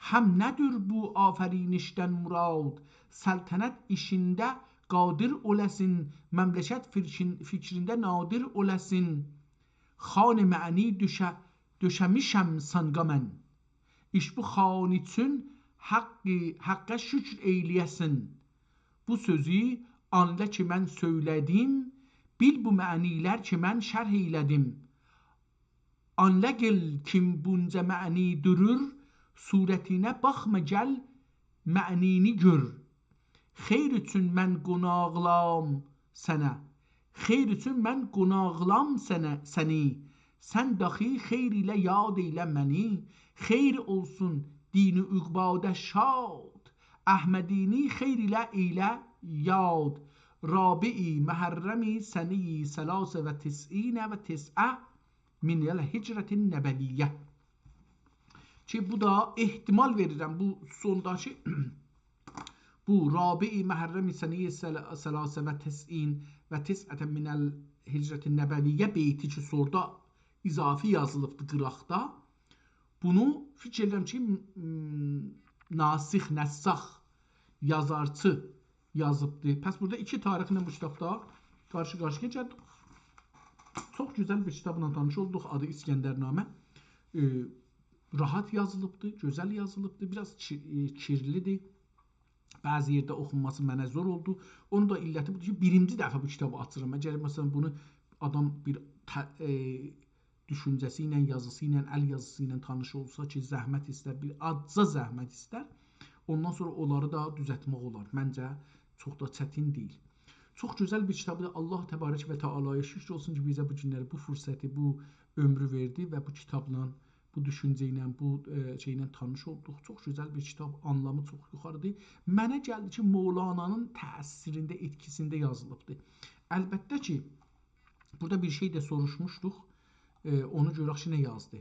Həm nədir bu afərinişdən murad, səltənət işində qadir olasın, məmləkət fikrində nadir olasın. Xan məni döşəmişəm sanqa mən. İş bu xan üçün haqqa şükür eyləyəsin. Bu sözü anla ki mən söylədim, bil bu mənilər ki mən şərh eylədim. Anla gel kim bunca məni durur, surətinə baxma gəl mənini gör. Xeyr üçün mən qonaqlam sənə. Xeyr üçün mən qonaqlam səni. Sən daxi xeyr ilə yad eylə məni. Xeyr olsun dini üqbadə şad. Əhmədini xeyr ilə eylə yad. Rabi'i məhərrəmi səni səlasə və tis'inə və tis'ə minəl hicrətin nəbəviyyə. Ki bu da ehtimal verirəm. Bu sondakı bu Rabi'i məhərrəmi səni səlasə və tis'in və tis'ətə minəl hicrətin nəbəviyyə beyti ki sorda izafi yazılıbdı qıraqda. Bunu fikir edirəm ki nasix, nəssax yazarçı yazıbdı. Pəs burada iki tarixlə bu kitabda qarşı-qarşıya gəldik. Çox gözəl bir kitabla tanış olduq. Adı İskəndərnamə. Rahat yazılıbdı, gözəl yazılıbdı. Biraz kirlidir. Bəzi yerdə oxunması mənə zor oldu. Onun da illəti budur ki, birinci dəfə bu kitabı açıram. Əgər məsələn bunu adam bir düşüncəsi ilə, yazısı ilə, əl yazısı ilə tanış olsa ki, zəhmət istər, bir azca zəhmət istər, ondan sonra onları da düzəltmək olar. Məncə çox da çətin deyil. Çox gözəl bir kitabdır. Allah təbarək və təalaya şükür olsun ki, bizə bu günləri, bu fürsəti, bu ömrü verdi və bu kitabla, bu düşüncə ilə, bu şeylə tanış olduq. Çox gözəl bir kitab, anlamı çox yuxarıdır. Mənə gəldi ki, Mövlananın təsirində, etkisində yazılıbdır. Əlbəttə ki, burada bir şey də soruşmuşduq. Onu görək ki, nə yazdı.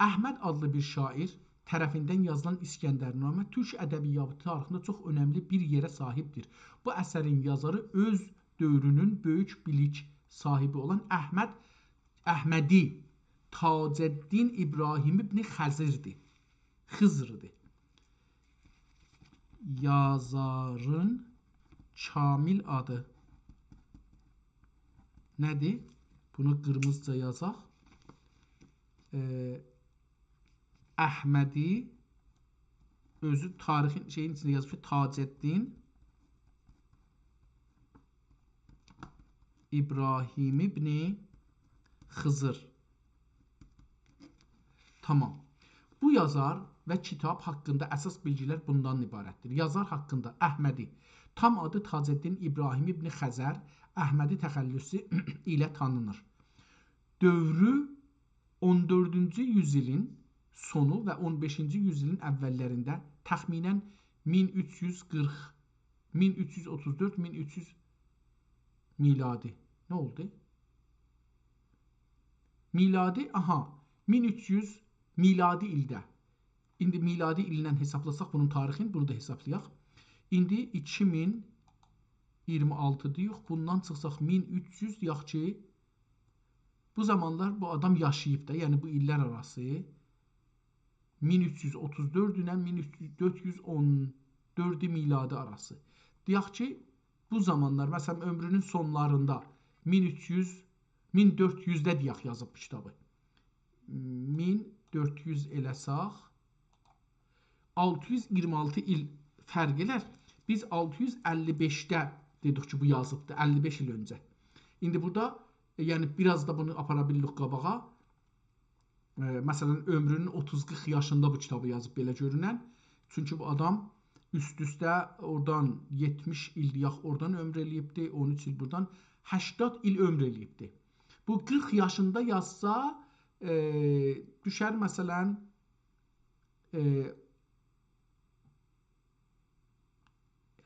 Əhməd adlı bir şair tərəfindən yazılan İskəndərnamə türk ədəbiyyatı tarixində çox önəmli bir yerə sahibdir. Bu əsərin yazarı öz dövrünün böyük bilik sahibi olan Əhmədi Tacəddin İbrahim ibn Xızırdır. Yazarın kamil adı nədir? Bunu qırmızıca yazaq. Əhmədi özü tarixin şeyin içində yazıb ki, Tacəddin İbrahim ibn Xızır. Tamam. Bu yazar və kitab haqqında əsas bilgilər bundan ibarətdir. Yazar haqqında Əhmədi, tam adı Tacəddin İbrahim İbn Xəzər, Əhmədi təxəllüsü ilə tanınır. Dövrü 14-cü yüzilin sonu və 15-ci yüzilin əvvəllərində təxminən 1334-1300 miladi. Nə oldu? Miladi, 1300 miladi ildə. İndi miladi illə hesablasaq bunun tarixini burada hesablayaq. İndi 2026 deyək, bundan çıxsaq 1300 deyək ki, bu zamanlar bu adam yaşayıb da, yəni bu illər arası 1334 ilə 1414 miladi arası. Deyək ki, bu zamanlar, məsələn, ömrünün sonlarında 1400-də deyək yazıb bu kitabı. 1400 eləsaq 626 il fərq elər. Biz 655-də dedik ki, bu yazıbdır, 55 il öncə. İndi burada, yəni biraz da bunu apara bilirik qabağa. Məsələn, ömrünün 30-40 yaşında bu kitabı yazıb belə görünən. Çünki bu adam üst-üstə oradan 70 il deyək, oradan ömr eləyibdi, 13 il buradan 80 il ömr eləyibdi. Bu 40 yaşında yazsa, düşər məsələn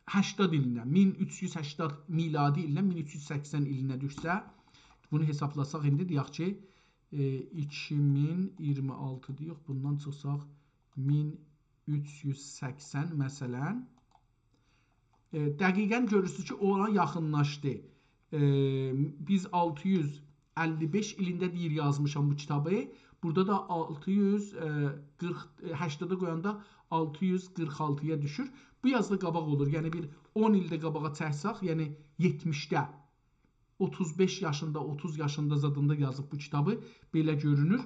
80 ilinə, 1380 miladi ilinə 1380 ilinə düşsə, bunu hesablasaq indi deyək ki, 2026 deyək, bundan çıxsaq 1380 məsələn, dəqiqən görürsünüz ki, ona yaxınlaşdı. Biz 655 ilində deyir yazmışam bu kitabı. Burada da 680-da qoyanda 646-ya düşür. Bu yazda qabaq olur. Yəni bir 10 ildə qabağa çəksək, yəni 70-də 35 yaşında, 30 yaşında zadında yazıb bu kitabı belə görünür.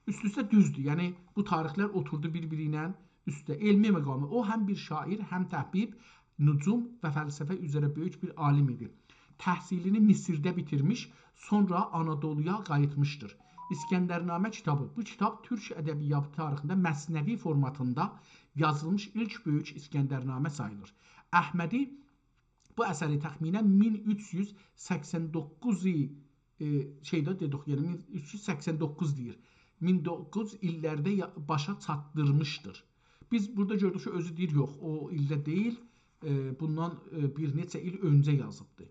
Üst-üstə düzdür. Yəni bu tarixlər oturdu bir-biri ilə üstə. Elmi məqamı. O həm bir şair, həm təbib, nücum və fəlsəfə üzrə böyük bir alim idi. Təhsilini Misirdə bitirmiş, sonra Anadoluya qayıtmışdır. İskəndərnamə kitabı. Bu kitab türk ədəbiyyatı tarixində məsnəvi formatında yazılmış ilk böyük İskəndərnamə sayılır. Əhmədi bu əsəri təxminən 1389 yəni 1389 deyir. 1900 illərdə başa çatdırmışdır. Biz burada gördük ki, özü deyir, yox, o ildə deyil, bundan bir neçə il öncə yazıbdır.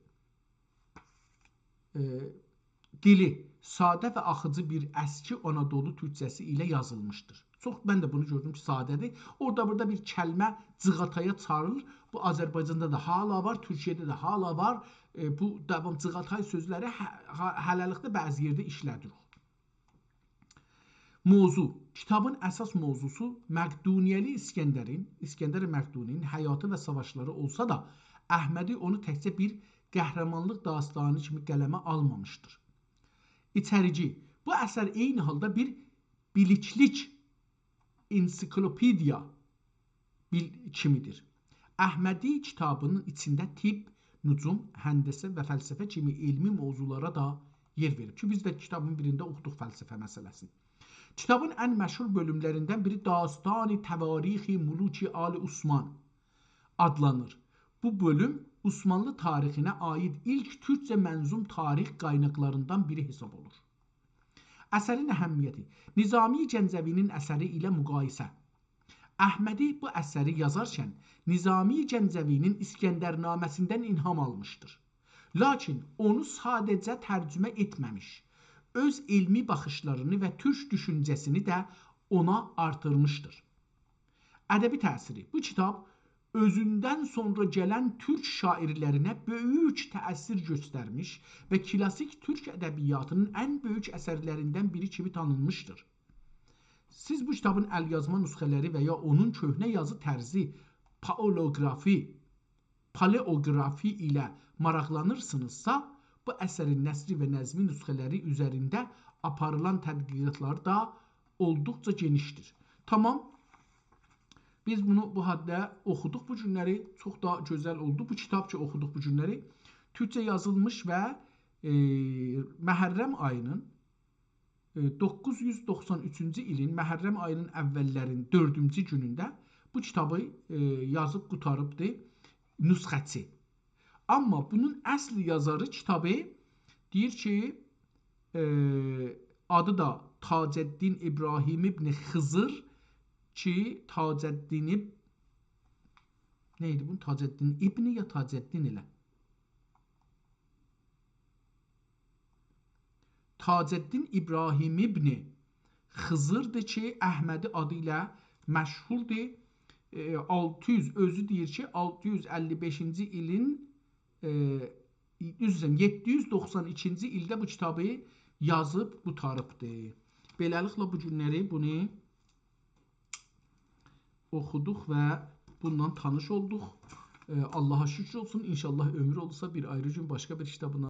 Dili sadə və axıcı bir əski Anadolu türkçəsi ilə yazılmışdır. Çox, mən də bunu gördüm ki, sadədir. Orada-burada bir kəlmə cığataya çağırılır. Bu Azərbaycanda da hala var, Türkiyədə də hala var. Bu davam cığatay sözləri hələlikdə bəzi yerdə işlədir. Mövzu. Kitabın əsas mövzusu Məqduniyyəli İskəndər Məqduninin həyatı və savaşları olsa da, Əhmədi onu təkcə bir qəhrəmanlıq dastanı kimi qələmə almamışdır. İçərici. Bu əsər eyni halda bir biliklik ensiklopediya kimidir. Əhmədi kitabının içində tibb, nücum, həndəsə və fəlsəfə kimi elmi mövzulara da yer verib ki, biz də kitabın birində oxuduq fəlsəfə məsələsini. Kitabın ən məşhur bölümlərindən biri Dastani Təvarixi Muluki Ali Osman adlanır. Bu bölüm Osmanlı tarixinə aid ilk türkcə mənzum tarix qaynaqlarından biri hesab olur. Əsərin əhəmiyyəti. Nizami Gəncəvinin əsəri ilə müqayisə. Əhmədi bu əsəri yazarkən Nizami Gəncəvinin İskəndərnaməsindən ilham almışdır. Lakin onu sadəcə tərcümə etməmiş, öz elmi baxışlarını və türk düşüncəsini də ona artırmışdır. Ədəbi təsiri. Bu kitab özündən sonra gələn türk şairlərinə böyük təsir göstərmiş və klasik türk ədəbiyyatının ən böyük əsərlərindən biri kimi tanınmışdır. Siz bu kitabın əlyazma nüsxələri və ya onun köhnə yazı tərzi paleografi ilə maraqlanırsınızsa, bu əsərin nəsri və nəzmi nüsxələri üzərində aparılan tədqiqatlar da olduqca genişdir. Tamam. Biz bunu bu haddə oxuduq bu günləri. Çox da gözəl oldu. Bu kitab ki, oxuduq bu günləri. Türkçə yazılmış və Məhərrəm ayının 993-cü ilin Məhərrəm ayının əvvəllərin 4-cü günündə bu kitabı yazıb qurtarıbdı nüsxəçi. Amma bunun əsl yazarı kitabı deyir ki, adı da Tacəddin İbrahim ibn Xızır ki, Tacəddin neydi bu? Tacəddin ibni ya Tacəddin ilə? Tacəddin İbrahim ibn Xızırdır ki, Əhmədi adı ilə məşhurdur. 600 özü deyir ki, 655-ci ilin 792-ci ildə bu kitabı yazıb qurtarıbdır. Beləliklə bu günləri bunu oxuduq və bundan tanış olduq. Allaha şükür olsun. İnşallah ömür olursa bir ayrı gün başqa bir kitabına